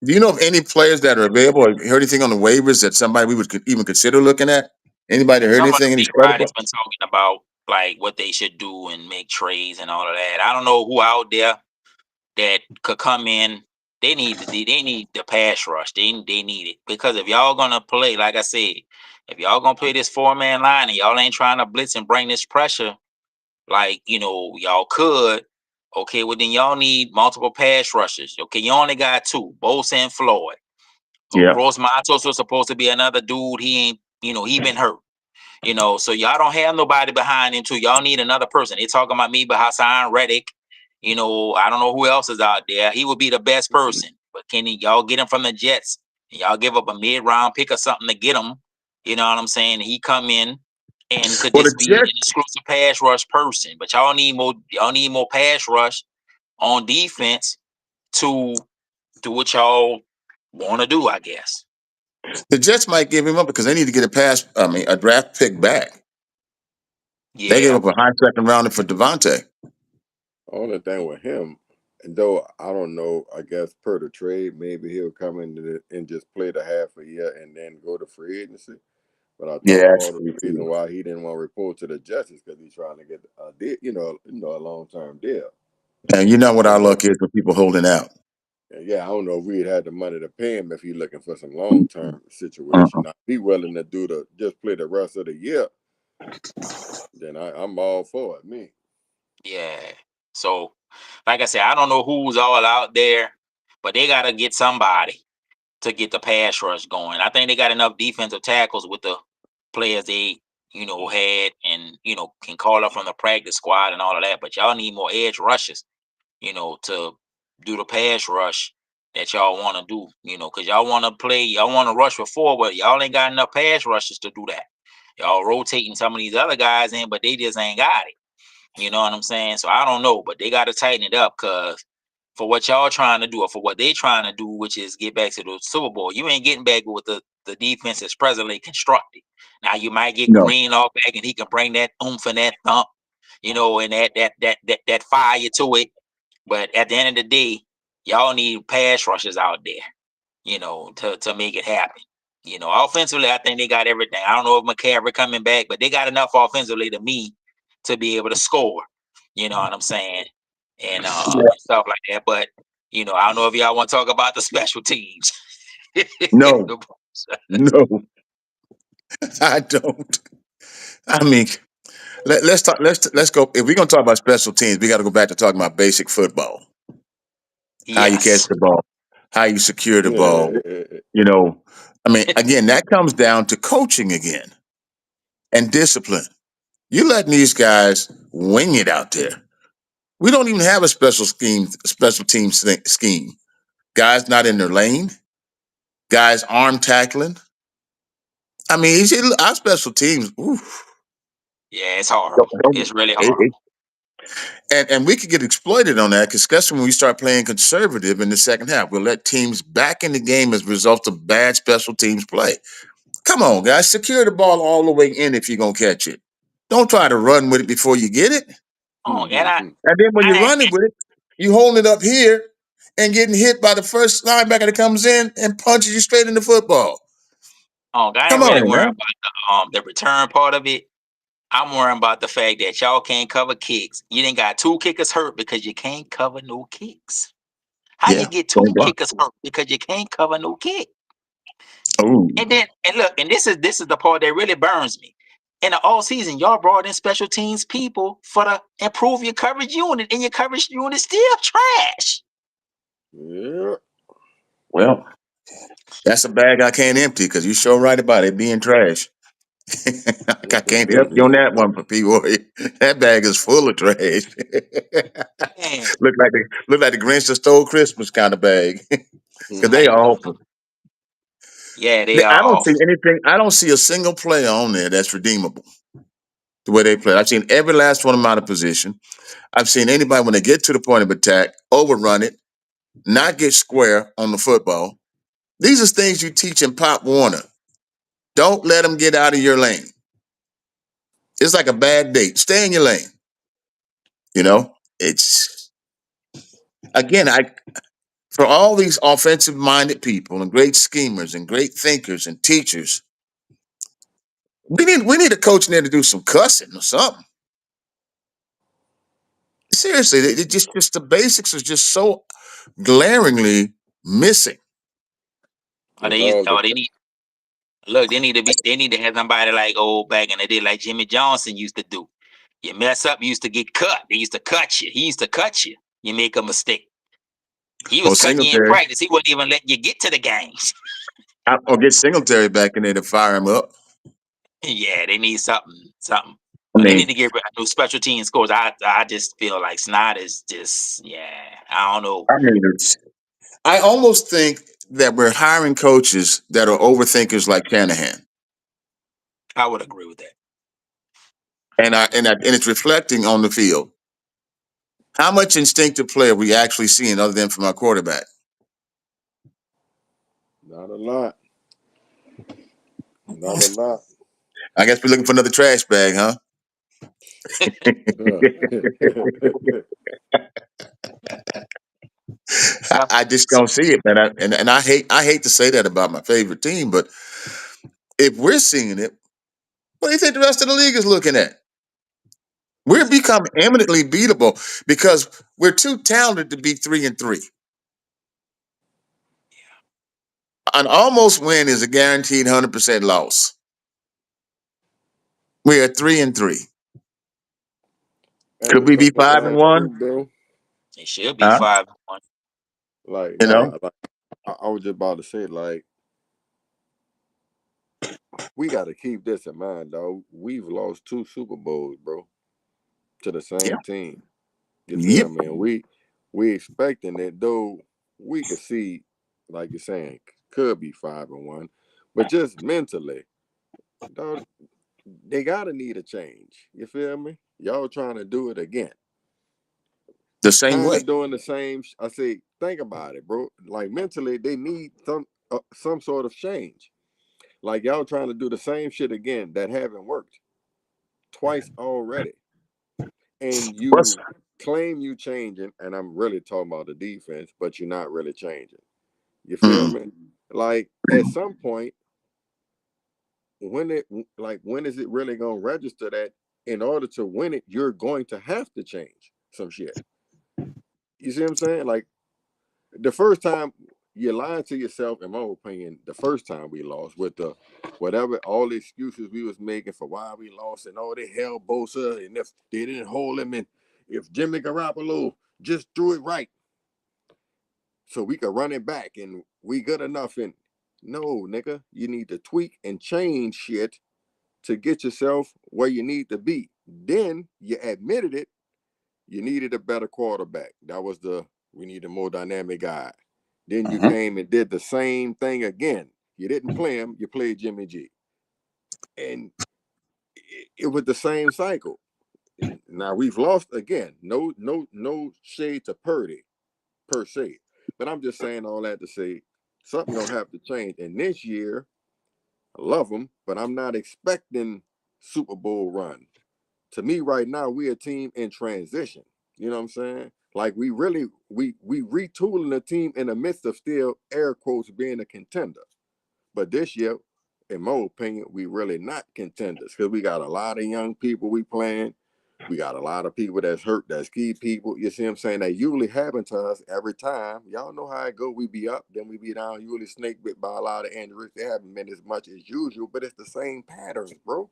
Speaker 3: do you know of any players that are available or heard anything on the waivers that somebody we would even consider looking at? Anybody heard
Speaker 2: Some of the
Speaker 3: anything? Any
Speaker 2: big
Speaker 3: credible?
Speaker 2: bodies been talking about like what they should do and make trades and all of that. I don't know who out there that could come in. They need the pass rush. They need it because if y'all gonna play, like I said, if y'all gonna play this 4-man line and y'all ain't trying to blitz and bring this pressure, like y'all could. Okay, well then y'all need multiple pass rushers. Okay, you only got 2, Bosa and Floyd.
Speaker 3: Yeah.
Speaker 2: Gross Matos was supposed to be another dude. He ain't. He been hurt. So y'all don't have nobody behind him too. Y'all need another person. They talking about me, but Hassan Reddick. I don't know who else is out there. He would be the best person. But can y'all get him from the Jets? And y'all give up a mid-round pick or something to get him. You know what I'm saying? He come in and could
Speaker 3: Well, the
Speaker 2: just be an
Speaker 3: Jets,
Speaker 2: exclusive pass rush person. But y'all need more. Y'all need more pass rush on defense to do what y'all want to do, I guess.
Speaker 3: might give him up because they need to get a draft pick back. They gave
Speaker 2: Yeah.
Speaker 3: up a high second rounder for Devontae.
Speaker 1: Only thing with him, and though I don't know, I guess per the trade, maybe he'll come in and just play the half a year and then go to free agency. But I thought
Speaker 3: Yeah,
Speaker 1: part of
Speaker 3: actually,
Speaker 1: the reason
Speaker 3: too.
Speaker 1: why he didn't want to report to the Jets is because he's trying to get a deal, a long term deal.
Speaker 3: And you know
Speaker 1: I
Speaker 3: what
Speaker 1: don't
Speaker 3: our
Speaker 1: know.
Speaker 3: luck is with people holding out.
Speaker 1: Yeah, I don't know if we'd had the money to pay him if he's looking for some long term
Speaker 3: Uh-uh.
Speaker 1: situation. Now, if he willing to just play the rest of the year, then I'm all for it. Me.
Speaker 2: Yeah. So, like I said, I don't know who's all out there, but they got to get somebody to get the pass rush going. I think they got enough defensive tackles with the players they had and can call up from the practice squad and all of that. But y'all need more edge rushes, to do the pass rush that y'all want to do, because y'all want to rush with four, but y'all ain't got enough pass rushes to do that. Y'all rotating some of these other guys in, but they just ain't got it. You know what I'm saying? So I don't know, but they got to tighten it up because for what y'all trying to do or for what they trying to do, which is get back to the Super Bowl, you ain't getting back with the defense that's presently constructed. Now you might get
Speaker 3: No.
Speaker 2: Greenlaw back and he can bring that oomph and that thump, and that fire to it. But at the end of the day, y'all need pass rushers out there, to make it happen. Offensively, I think they got everything. I don't know if McCaffrey coming back, but they got enough offensively to me to be able to score. You know what I'm saying? And stuff like that. But I don't know if y'all want to talk about the special teams.
Speaker 3: No, no, I don't. I mean, let's talk. Let's go. If we're gonna talk about special teams, we got to go back to talking about basic football. How you catch
Speaker 2: Yes.
Speaker 3: the ball, how you secure the ball.
Speaker 1: Yeah.
Speaker 3: I mean, again, that comes down to coaching again and discipline. You letting these guys wing it out there. We don't even have a special team scheme. Guys not in their lane. Guys arm tackling. I mean, our special teams. Oof,
Speaker 2: Yeah, it's horrible. It's really horrible.
Speaker 3: And we could get exploited on that, especially when we start playing conservative in the second half. We'll let teams back in the game as a result of bad special teams play. Come on, guys, secure the ball all the way in if you're gonna catch it. Don't try to run with it before you get it.
Speaker 2: Oh, and I,
Speaker 3: And then when you're
Speaker 2: I
Speaker 3: running with it, you holding it up here and getting hit by the first linebacker that comes in and punches you straight in the football.
Speaker 2: I
Speaker 3: Come
Speaker 2: ain't really
Speaker 3: on,
Speaker 2: worrying
Speaker 3: man.
Speaker 2: about the return part of it. I'm worrying about the fact that y'all can't cover kicks. You didn't got two kickers hurt because you can't cover no kicks. How you
Speaker 3: Yeah.
Speaker 2: get two kickers hurt because you can't cover no kick?
Speaker 3: Oh,
Speaker 2: And look, and this is the part that really burns me. In the all season, y'all brought in special teams people for to improve your coverage unit, and your coverage unit still trash.
Speaker 1: Yeah.
Speaker 3: well, that's a bag I can't empty because you sure right about it being trash. I can't help you on that one, for people. That bag is full of trash.
Speaker 2: Man,
Speaker 3: look like the Grinch that stole Christmas kind of bag. Because they
Speaker 2: type
Speaker 3: are
Speaker 2: of,
Speaker 3: awful.
Speaker 2: yeah, they are
Speaker 3: I don't see
Speaker 2: awful.
Speaker 3: anything. I don't see a single player on there that's redeemable. The way they play, I've seen every last one of them out of position. I've seen anybody when they get to the point of attack overrun it, not get square on the football. These are things you teach in Pop Warner. Don't let them get out of your lane. It's like a bad date. Stay in your lane. It's again, for all these offensive minded people and great schemers and great thinkers and teachers, we need a coach in there to do some cussing or something. Seriously, just the basics are just so glaringly missing.
Speaker 2: Or
Speaker 1: And all the
Speaker 2: they need look, they need to have somebody like old back in the day, like Jimmy Johnson used to do. You mess up, you used to get cut. They used to cut you. He used to cut you. You make a mistake. He
Speaker 3: Or
Speaker 2: was cutting you in
Speaker 3: Singletary,
Speaker 2: practice. He wouldn't even let you get to the games.
Speaker 3: or get Singletary back in there to fire him up.
Speaker 2: Yeah, they need something.
Speaker 3: I
Speaker 2: Or they need
Speaker 3: mean,
Speaker 2: to get rid of new special team scores. I just feel like Snyder is just, I don't know.
Speaker 3: I almost think that we're hiring coaches that are overthinkers like Shanahan,
Speaker 2: I would agree with that.
Speaker 3: and it's reflecting on the field. How much instinctive play are we actually seeing other than from our quarterback?
Speaker 1: not a lot. Not a lot.
Speaker 3: I guess we're looking for another trash bag, huh? I just don't see it, man. And I hate to say that about my favorite team, but if we're seeing it, what do you think the rest of the league is looking at? We're becoming eminently beatable because we're too talented to be 3-3. An almost win is a guaranteed 100% loss. We are 3-3.
Speaker 1: Ain't
Speaker 3: Could
Speaker 1: it
Speaker 3: we be
Speaker 1: something
Speaker 3: 5-1?
Speaker 1: too, though?
Speaker 2: It should be
Speaker 3: Huh?
Speaker 2: 5-1.
Speaker 1: Like,
Speaker 3: You know?
Speaker 1: nah, like I was just about to say, like, we got to keep this in mind, dog. We've lost 2 Super Bowls, bro, to the
Speaker 3: Yeah.
Speaker 1: same team. You feel
Speaker 3: Yep.
Speaker 1: me? And we expecting it, though we could see, like you're saying, could be 5-1, but just mentally, dog, they gotta need a change. You feel me? Y'all trying to do it again,
Speaker 3: The same
Speaker 1: kind
Speaker 3: way.
Speaker 1: of doing the same. I say, think about it, bro. Like mentally, they need some sort of change. Like y'all trying to do the same shit again that haven't worked twice already, and
Speaker 3: What's
Speaker 1: you claim you changing, and I'm really talking about the defense, but you're not really changing. You feel
Speaker 3: mm,
Speaker 1: me? Like at some point, when is it really gonna register that in order to win it, you're going to have to change some shit. You see what I'm saying? Like the first time you lied to yourself, in my opinion, the first time we lost with the whatever all the excuses we was making for why we lost and all they held Bosa and if they didn't hold him and if Jimmy Garoppolo just threw it right so we could run it back and we good enough and no nigga, you need to tweak and change shit to get yourself where you need to be. Then you admitted it, you needed a better quarterback. That was we need a more dynamic guy. Then you
Speaker 3: mhm.
Speaker 1: came and did the same thing again. You didn't play him, you played Jimmy G. And it was the same cycle. Now we've lost again. No shade to Purdy per se. But I'm just saying all that to say something gonna have to change. And this year, I love them, but I'm not expecting Super Bowl run. To me, right now, we're a team in transition. You know what I'm saying? Like we retooling the team in the midst of still air quotes being a contender. But this year, in my opinion, we really not contenders because we got a lot of young people we playing. We got a lot of people that's hurt, that's key people. You see what I'm saying? That usually happen to us every time. Y'all know how it go. We be up, then we be down. Usually snake bit by a lot of injuries. They haven't been as much as usual, but it's the same patterns, bro.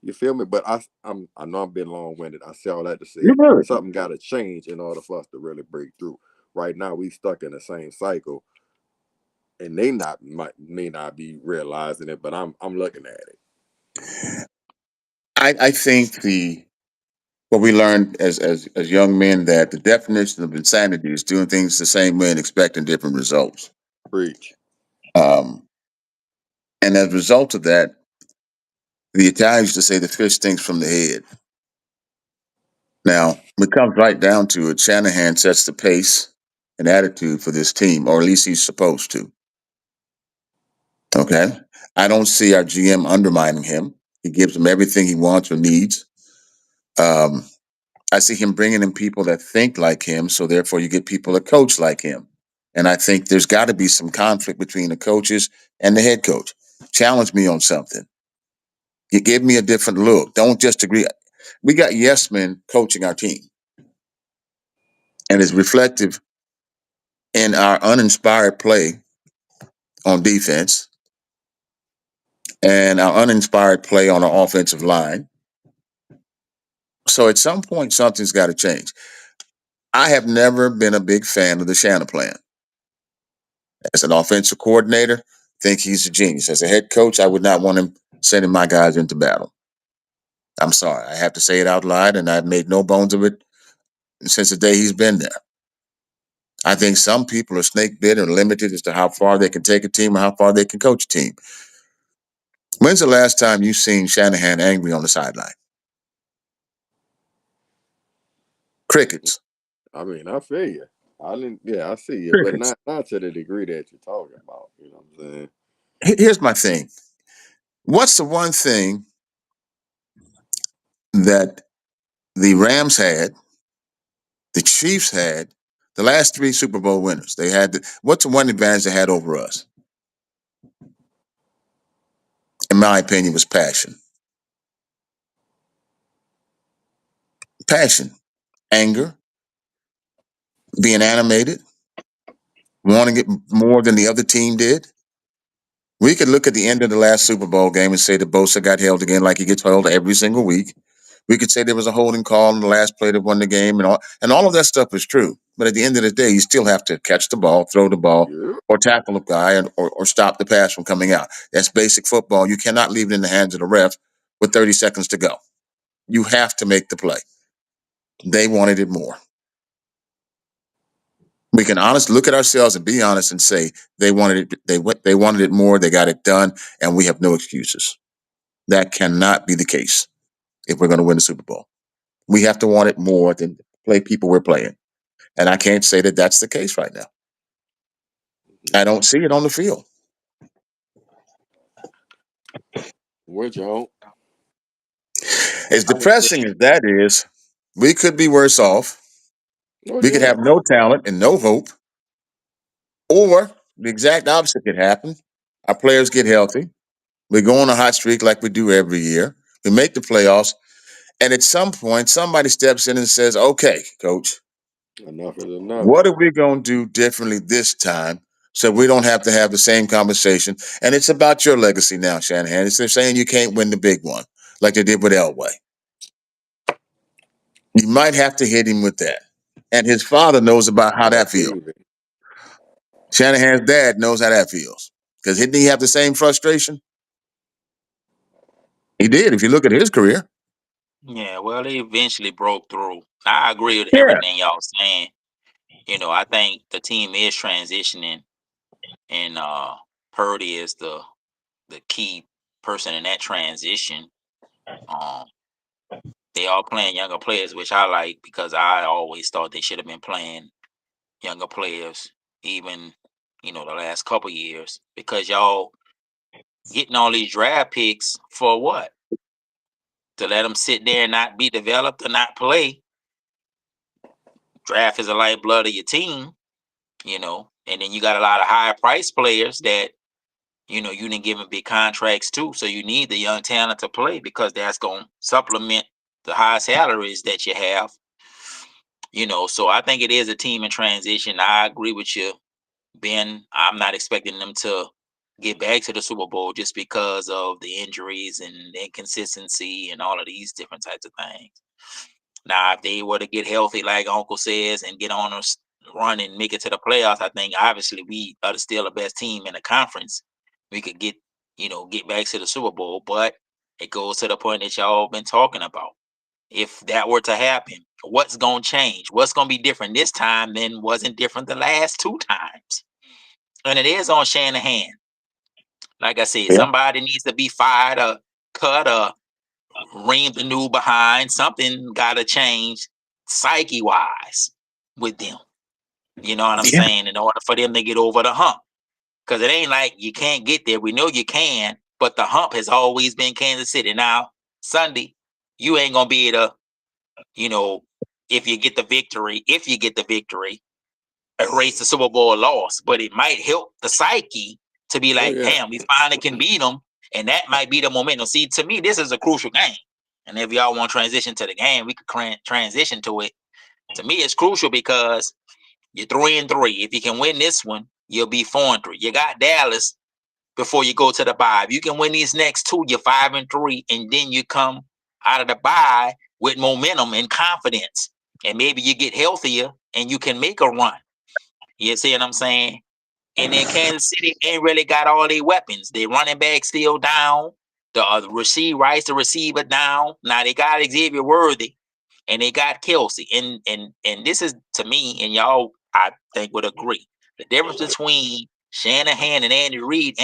Speaker 1: You feel me? But I know I've been long winded. I say all that to
Speaker 3: You're
Speaker 1: say
Speaker 3: good.
Speaker 1: something got to change in order for us to really break through. Right now, we stuck in the same cycle, and they may not be realizing it, but I'm looking at it.
Speaker 3: I think the what we learned as young men that the definition of insanity is doing things the same way and expecting different results.
Speaker 1: Preach.
Speaker 3: Um, and as a result of that, the Italians used to say the fish stinks from the head. Now, when it comes right down to it, Shanahan sets the pace and attitude for this team, or at least he's supposed to. Okay. I don't see our GM undermining him. He gives him everything he wants or needs. Um, I see him bringing in people that think like him, so therefore you get people that coach like him. And I think there's got to be some conflict between the coaches and the head coach. Challenge me on something. You give me a different look. Don't just agree. We got yes men coaching our team, and it's reflective in our uninspired play on defense and our uninspired play on our offensive line. So at some point, something's got to change. I have never been a big fan of the Shannon plan. As an offensive coordinator, I think he's a genius. As a head coach, I would not want him sending my guys into battle. I'm sorry. I have to say it out loud, and I've made no bones of it since the day he's been there. I think some people are snake bit or limited as to how far they can take a team or how far they can coach a team. When's the last time you seen Shanahan angry on the sideline? Crickets.
Speaker 1: I mean, I feel you. I didn't. Yeah, I see you, but
Speaker 3: Crickets.
Speaker 1: not to the degree that you're talking about. You know what I'm saying?
Speaker 3: Here's my thing. What's the one thing that the Rams had, the Chiefs had, the last 3 Super Bowl winners? They had. What's the one advantage they had over us? In my opinion, was passion. Passion, anger, being animated, wanting it more than the other team did. We could look at the end of the last Super Bowl game and say that Bosa got held again like he gets held every single week. We could say there was a holding call in the last play that won the game, and all of that stuff is true. But at the end of the day, you still have to catch the ball, throw the ball,
Speaker 1: Yeah.
Speaker 3: or tackle a guy, or stop the pass from coming out. That's basic football. You cannot leave it in the hands of the ref with 30 seconds to go. You have to make the play. They wanted it more. We can honestly look at ourselves and be honest and say they wanted it. They wanted it more. They got it done, and we have no excuses. That cannot be the case if we're going to win the Super Bowl. We have to want it more than play people we're playing, and I can't say that that's the case right now. I don't see it on the field.
Speaker 1: What you hope?
Speaker 3: As
Speaker 2: I would say,
Speaker 3: depressing as that is, we could be worse off.
Speaker 1: Oh
Speaker 3: We could
Speaker 1: yeah.
Speaker 3: have no talent and no hope, or the exact opposite could happen. Our players get healthy. We go on a hot streak like we do every year. We make the playoffs. And at some point, somebody steps in and says, okay, coach,
Speaker 1: Enough is enough.
Speaker 3: what are we going to do differently this time so we don't have to have the same conversation? And it's about your legacy now, Shanahan. They're saying you can't win the big one like they did with Elway. You might have to hit him with that. And his father knows about how that feels.
Speaker 1: Easy.
Speaker 3: Shanahan's dad knows how that feels. Because didn't he have the same frustration? He did, if you look at his career.
Speaker 2: yeah, well, they eventually broke through. I agree with
Speaker 3: Yeah.
Speaker 2: everything y'all saying. I think the team is transitioning, and Purdy is the key person in that transition. They are playing younger players, which I like because I always thought they should have been playing younger players, even the last couple years, because y'all getting all these draft picks for what? To let them sit there and not be developed or not play. Draft is the lifeblood of your team, and then you got a lot of high price players that you didn't give them big contracts too. So you need the young talent to play because that's going to supplement the high salaries that you have. So I think it is a team in transition. I agree with you, Ben. I'm not expecting them to get back to the Super Bowl just because of the injuries and the inconsistency and all of these different types of things. Now, if they were to get healthy, like Uncle says, and get on a run and make it to the playoffs, I think obviously we are still the best team in the conference. We could get back to the Super Bowl, but it goes to the point that y'all been talking about. If that were to happen, what's going to change? What's going to be different this time than wasn't different the last two times? And it is on Shanahan. Like I said,
Speaker 3: Yeah.
Speaker 2: somebody needs to be fired or cut or ring the new behind. Something got to change psyche wise with them. You know what I'm saying? In order for them to get over the hump. Because it ain't like you can't get there. We know you can, but the hump has always been Kansas City. Now, Sunday, you ain't going to be able to, if you get the victory, erase the Super Bowl loss. But it might help the psyche to be like,
Speaker 1: yeah.
Speaker 2: damn, we finally can beat them. And that might be the momentum. See, to me, this is a crucial game. And if y'all want to transition to the game, we could transition to it. To me, it's crucial because you're 3-3. If you can win this one, you'll be 4-3. You got Dallas before you go to the bye. If you can win these next two, you're 5-3, and then you come out of the bye with momentum and confidence. And maybe you get healthier and you can make a run. You see what I'm saying? And then Kansas City ain't really got all their weapons. Their running back still down. The receiver down. Now they got Xavier Worthy, and they got Kelsey. And this is, to me, and y'all, I think, would agree. The difference between Shanahan and Andy Reid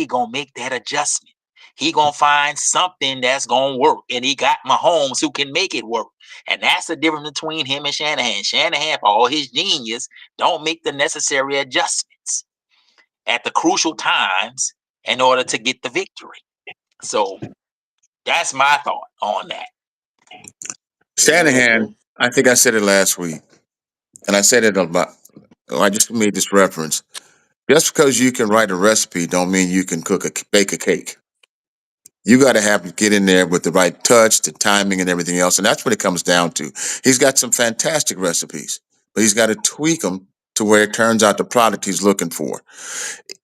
Speaker 2: gonna make that adjustment. He gonna find something that's gonna work, and he got Mahomes who can make it work. And that's the difference between him and Shanahan. Shanahan, for all his genius, don't make the necessary adjustments at the crucial times in order to get the victory. So that's my thought on that.
Speaker 3: Shanahan, I think I said it last week, and I said it about. I just made this reference. Just because you can write a recipe, don't mean you can bake a cake. You got to get in there with the right touch, the timing, and everything else, and that's what it comes down to. He's got some fantastic recipes, but he's got to tweak them to where it turns out the product he's looking for.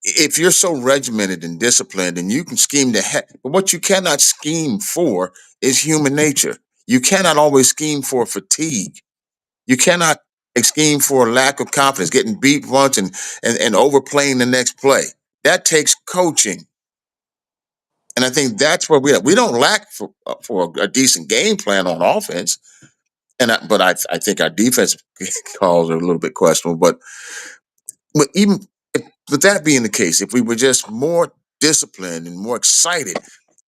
Speaker 3: If you're so regimented and disciplined, and you can scheme the heck, but what you cannot scheme for is human nature. You cannot always scheme for fatigue. You cannot scheme for a lack of confidence, getting beat once and overplaying the next play. That takes coaching. And I think that's where we don't lack for a decent game plan on offense. But I think our defense calls are a little bit questionable. But even with that being the case, if we were just more disciplined and more excited,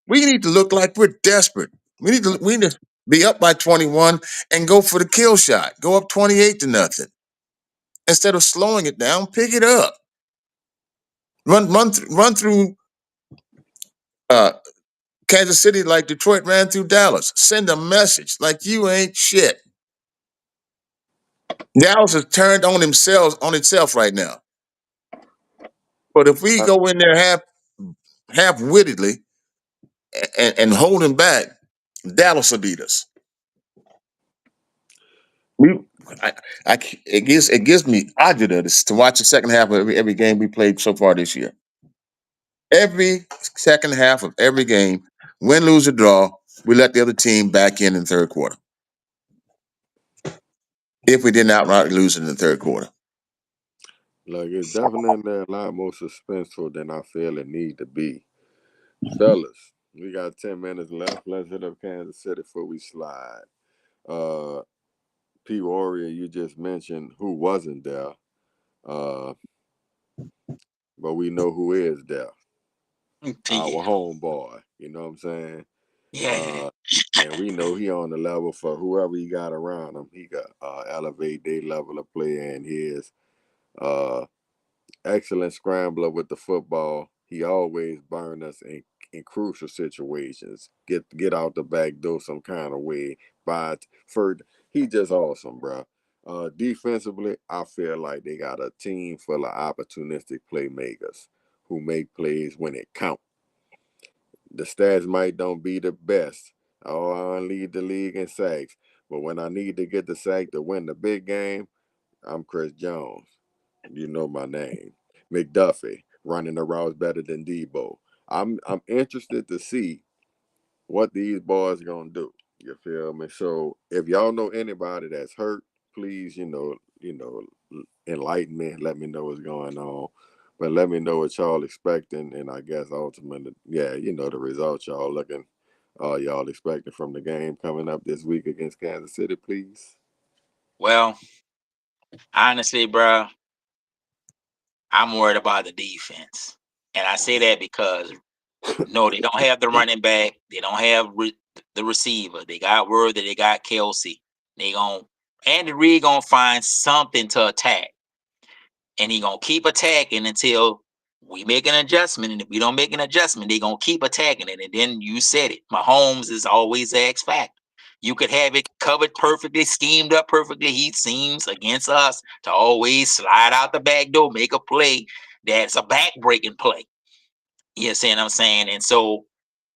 Speaker 3: we need to look like we're desperate. We need to be up by 21 and go for the kill shot. Go up 28-0. Instead of slowing it down, pick it up. Run through Kansas City like Detroit ran through Dallas. Send a message like you ain't shit. Dallas has turned on itself right now. But if we go in there half-wittedly and holding back, Dallas will beat us. It gives me agita to watch the second half of every game we played so far this year. Every second half of every game, win, lose, or draw, we let the other team back in the third quarter. If we didn't outright lose in the third quarter.
Speaker 1: Like, it's definitely a lot more suspenseful than I feel it need to be. Fellas, we got 10 minutes left. Let's hit up Kansas City before we slide. P. Warrior, you just mentioned who wasn't there. But we know who is there. Our homeboy. You know what I'm saying?
Speaker 2: Yeah.
Speaker 1: And we know he on the level for whoever he got around him. He got elevate their level of play, and his excellent scrambler with the football. He always burn us in crucial situations. Get out the back door some kind of way. But he just awesome, bro. Defensively, I feel like they got a team full of opportunistic playmakers who make plays when it counts. The stats might don't be the best. Oh, I lead the league in sacks. But when I need to get the sack to win the big game, I'm Chris Jones. You know my name. McDuffie, running the routes better than Debo. I'm interested to see what these boys gonna do. You feel me? So if y'all know anybody that's hurt, please, enlighten me. Let me know what's going on. But let me know what y'all expecting, and I guess ultimately, the results y'all expecting from the game coming up this week against Kansas City, please.
Speaker 2: Well, honestly, bro, I'm worried about the defense, and I say that because no, they don't have the running back. They don't have the receiver. They got word that they got Kelsey. Andy Reid gonna find something to attack, and he gonna keep attacking until we make an adjustment. And if we don't make an adjustment, they gonna keep attacking it. And then you said it. Mahomes is always the X factor. You could have it covered perfectly, schemed up perfectly. He seems against us to always slide out the back door, make a play that's a back-breaking play. You see what I'm saying? And so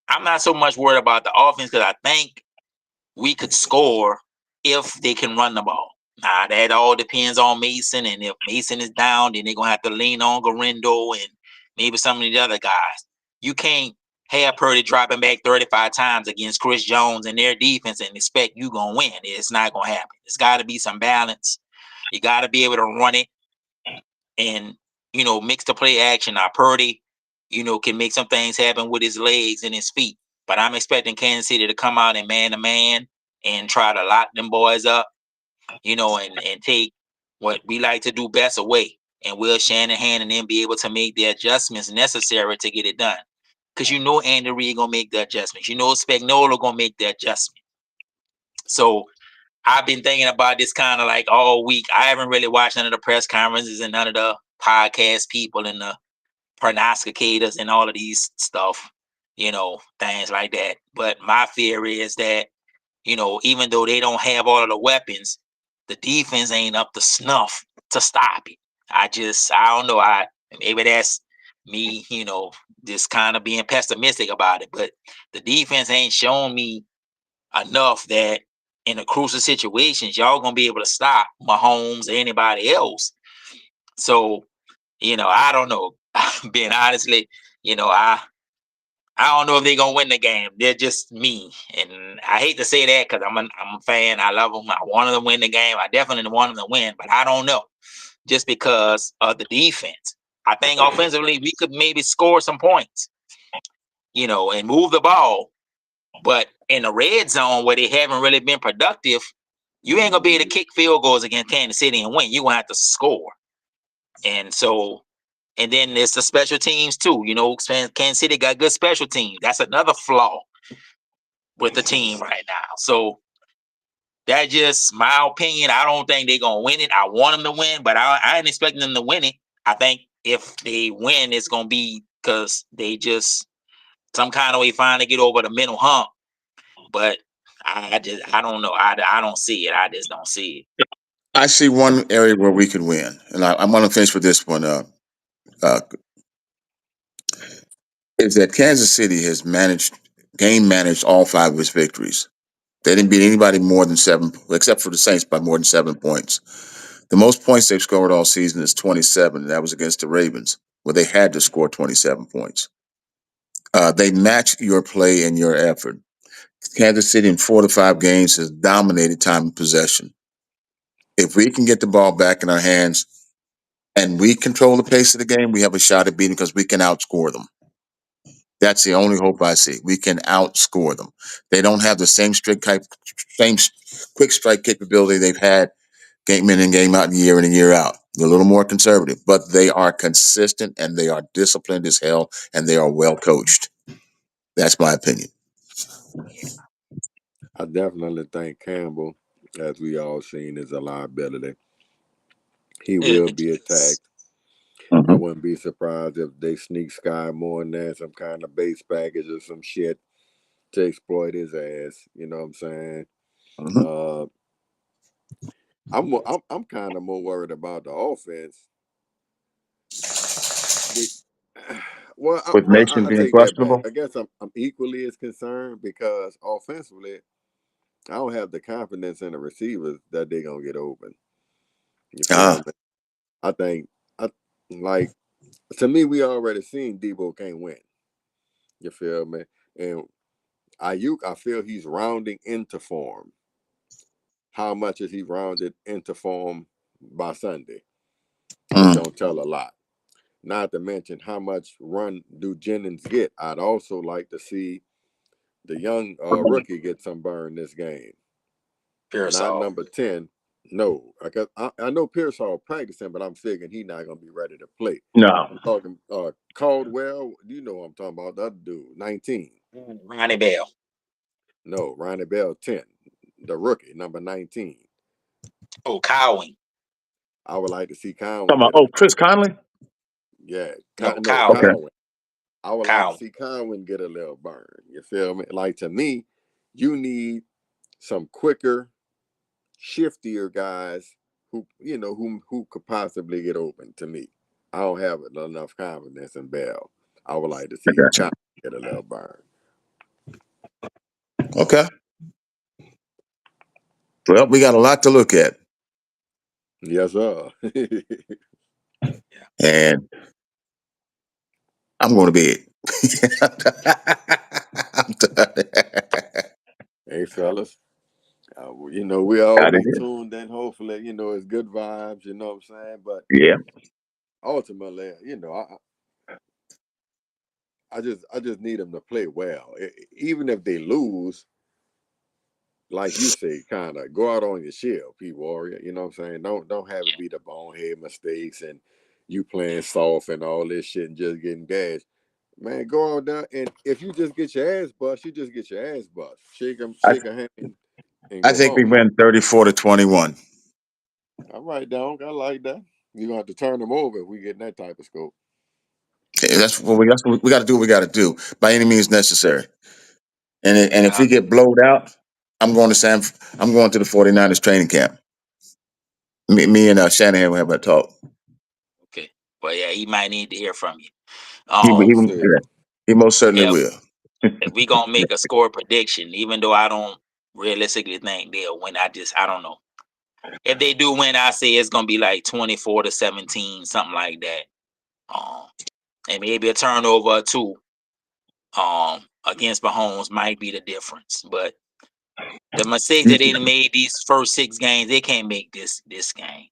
Speaker 2: I'm not so much worried about the offense because I think we could score if they can run the ball. Now, that all depends on Mason, and if Mason is down, then they're going to have to lean on Garindo and maybe some of the other guys. You can't have Purdy dropping back 35 times against Chris Jones and their defense and expect you going to win. It's not going to happen. It's got to be some balance. You got to be able to run it and, mix the play action. Now, Purdy, can make some things happen with his legs and his feet. But I'm expecting Kansas City to come out and man-to-man and try to lock them boys up, and take what we like to do best away. And Will Shanahan and then be able to make the adjustments necessary to get it done. Because Andy Reid going to make the adjustments. Spagnuolo going to make the adjustment. So I've been thinking about this kind of like all week. I haven't really watched none of the press conferences and none of the podcast people and the prognosticators and all of these stuff, things like that. But my fear is that, even though they don't have all of the weapons, the defense ain't up to snuff to stop it. I don't know. Maybe that's me, just kind of being pessimistic about it. But the defense ain't shown me enough that in the crucial situations, y'all gonna be able to stop Mahomes or anybody else. So, I don't know. Being honestly, I don't know if they're gonna win the game. They're just me, and I hate to say that because I'm a fan. I love them. I want them to win the game. I definitely want them to win, but I don't know, just because of the defense. I think offensively we could maybe score some points, and move the ball. But in the red zone where they haven't really been productive, you ain't gonna be able to kick field goals against Kansas City and win. You gonna have to score, and so. And then it's the special teams too. Kansas City got good special teams. That's another flaw with the team right now. So that's just my opinion. I don't think they're gonna win it. I want them to win, but I ain't expecting them to win it. I think if they win, it's gonna be because they just some kind of way finally get over the mental hump. But I don't know. I don't see it. I just don't see it.
Speaker 3: I see one area where we could win, and I'm going to finish with this one. Is that Kansas City has game managed all 5 of its victories. They didn't beat anybody more than 7, except for the Saints, by more than 7 points. The most points they've scored all season is 27, and that was against the Ravens, where they had to score 27 points. They match your play and your effort. Kansas City in 4 to 5 games has dominated time of possession. If we can get the ball back in our hands and we control the pace of the game, we have a shot at beating because we can outscore them. That's the only hope I see. We can outscore them. They don't have the same same quick strike capability they've had game in and game out, year in and year out. They're a little more conservative, but they are consistent and they are disciplined as hell and they are well coached. That's my opinion.
Speaker 1: I definitely think Campbell, as we all seen, is a liability. He will be attacked. I wouldn't be surprised if they sneak Sky Moore in there, some kind of base package or some shit to exploit his ass. You know what I'm saying? I'm kind of more worried about the offense.
Speaker 3: With Mason
Speaker 1: I
Speaker 3: being
Speaker 1: take that back.
Speaker 3: questionable?
Speaker 1: I guess I'm equally as concerned because offensively, I don't have the confidence in the receivers that they're gonna get open. You feel me? I think to me, we already seen Debo can't win. You feel me? And Ayuk, I feel he's rounding into form. How much is he rounded into form by Sunday? It don't tell a lot. Not to mention how much run do Jennings get. I'd also like to see the young rookie get some burn this game. Not number 10. No, I know Pearsall practicing, but I'm thinking he's not gonna be ready to play.
Speaker 3: No.
Speaker 1: I'm talking Caldwell. You know what I'm talking about? The other dude, 19.
Speaker 2: Ronnie Bell.
Speaker 1: No, Ronnie Bell, 10. The rookie, number 19.
Speaker 2: Oh, Cowing.
Speaker 1: I would like to see Conway.
Speaker 3: Chris Conley?
Speaker 1: Yeah,
Speaker 2: Cowing.
Speaker 1: Conway. I would like to
Speaker 2: Cowing.
Speaker 1: see Conway get a little burn. You feel me? Like, to me, you need some quicker, shiftier guys who could possibly get open. To me, I don't have enough confidence in Bell. I would like to see Conway get a little burn.
Speaker 3: Okay. Well, we got a lot to look at.
Speaker 1: Yes, sir.
Speaker 3: And I'm going to bed. I'm done.
Speaker 1: Hey, fellas. We all be tuned in. Hopefully, it's good vibes. You know what I'm saying? But
Speaker 3: yeah,
Speaker 1: ultimately, I just need them to play well. Even if they lose, like you say, kind of go out on your shield, P Warrior. You know what I'm saying? Don't have it be the bonehead mistakes and you playing soft and all this shit and just getting gashed. Man, go out there, and if you just get your ass bust, you just get your ass bust. Shake a hand, and go
Speaker 3: I think
Speaker 1: home.
Speaker 3: we win 34-21.
Speaker 1: All right, dog. I like that. You're gonna have to turn them over if we get that type of scope.
Speaker 3: That's what we got to do. What we got to do by any means necessary. And if we get blowed out, I'm going to the 49ers training camp. Me and Shanahan will have that talk.
Speaker 2: Okay, but yeah, he might need to hear from you.
Speaker 3: He most certainly will.
Speaker 2: If we gonna make a score prediction, even though I don't realistically think they'll win, I don't know. If they do win, I say it's gonna be like 24-17, something like that. And maybe a turnover or two. against Mahomes might be the difference. But the mistakes that they made these first 6 games, they can't make this game.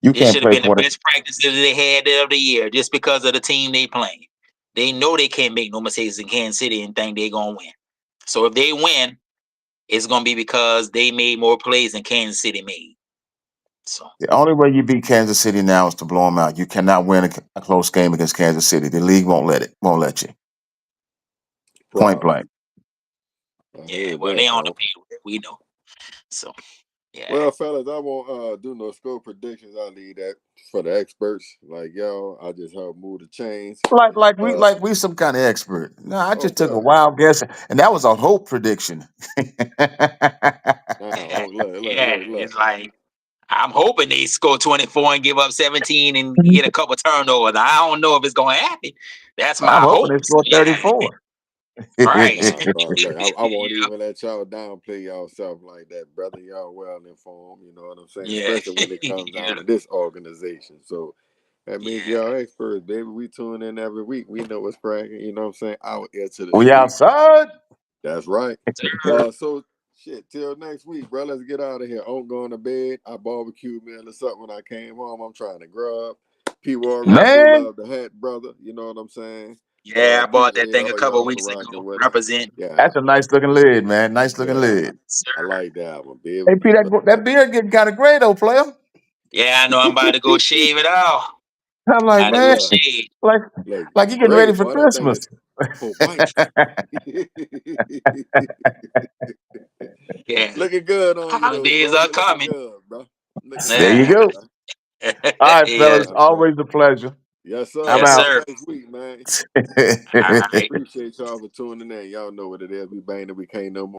Speaker 3: You
Speaker 2: This
Speaker 3: can't
Speaker 2: should have
Speaker 3: play
Speaker 2: been the
Speaker 3: for it.
Speaker 2: best practices they had of the year, just because of the team they playing. They know they can't make no mistakes in Kansas City and think they're gonna win. So if they win, it's gonna be because they made more plays than Kansas City made. So
Speaker 3: The only way you beat Kansas City now is to blow them out. You cannot win a close game against Kansas City. The league won't let you. Point blank.
Speaker 1: I
Speaker 2: yeah,
Speaker 1: heard
Speaker 2: well
Speaker 1: that,
Speaker 2: they on the
Speaker 1: bro.
Speaker 2: field, we know. So yeah,
Speaker 1: Well, fellas, I won't do no score predictions. I leave that for the experts like y'all. I just help move the chains.
Speaker 3: Like we some kind of expert. No, I
Speaker 1: Oh,
Speaker 3: just took a
Speaker 1: bro.
Speaker 3: wild guess, and that was a hope prediction.
Speaker 1: Now, oh, look.
Speaker 2: it's like I'm hoping they score 24 and give up 17 and get a couple turnovers. I don't know if it's gonna happen. That's
Speaker 3: I'm
Speaker 2: my
Speaker 3: hoping
Speaker 2: hope.
Speaker 3: they score
Speaker 2: Yeah,
Speaker 3: 34.
Speaker 2: right.
Speaker 1: Nah, bro. Look, I won't
Speaker 2: yeah.
Speaker 1: even let y'all downplay y'allself like that, brother. Y'all well informed, you know what I'm saying?
Speaker 2: Yeah.
Speaker 1: Especially when it comes down to this organization. So that means
Speaker 2: Yeah.
Speaker 1: y'all experts, baby. We tune in every week. We know what's cracking, you know what I'm saying? Out ear to the
Speaker 3: We
Speaker 1: street.
Speaker 3: outside.
Speaker 1: That's right.
Speaker 2: Sir.
Speaker 1: So shit, till next week, bro. Let's get out of here. I'm going to bed. I barbecued meal or something when I came home. I'm trying to grub. P Warrior, I do
Speaker 3: Man,
Speaker 1: love the hat, brother. You know what I'm saying?
Speaker 2: Yeah, I bought that
Speaker 1: Appreciate
Speaker 2: thing a
Speaker 1: all
Speaker 2: couple of
Speaker 1: y'all for
Speaker 2: weeks
Speaker 1: rocking
Speaker 2: ago.
Speaker 1: with us.
Speaker 2: Represent.
Speaker 1: Yeah,
Speaker 3: that's a nice looking lid, man. Nice looking
Speaker 1: yeah.
Speaker 3: lid.
Speaker 2: Sir.
Speaker 1: I like that one, baby.
Speaker 3: Hey, P, that beard getting kind of gray though, player.
Speaker 2: Yeah, I know I'm about to go shave it off.
Speaker 3: I'm like,
Speaker 2: I to
Speaker 1: Oh
Speaker 2: go
Speaker 3: man,
Speaker 1: yeah.
Speaker 2: shave.
Speaker 3: like
Speaker 1: Look,
Speaker 3: you getting
Speaker 1: great,
Speaker 3: ready for
Speaker 1: boy. That thing
Speaker 3: Christmas.
Speaker 1: is white.
Speaker 2: Yeah.
Speaker 1: Looking good on you though,
Speaker 2: Holidays
Speaker 1: bro.
Speaker 2: are
Speaker 1: You looking
Speaker 2: coming.
Speaker 1: good, bro. Looking
Speaker 3: There you
Speaker 2: Yeah.
Speaker 1: good,
Speaker 3: go.
Speaker 1: bro.
Speaker 3: All right,
Speaker 2: Yeah.
Speaker 3: fellas.
Speaker 1: Yes, sir.
Speaker 3: Always a pleasure.
Speaker 1: Yes, sir.
Speaker 3: I'm
Speaker 2: Yes,
Speaker 3: out.
Speaker 1: Till
Speaker 2: sir.
Speaker 1: next week, man.
Speaker 2: All right.
Speaker 1: Appreciate y'all for tuning in. Y'all know what it is. We bang that we can't no more.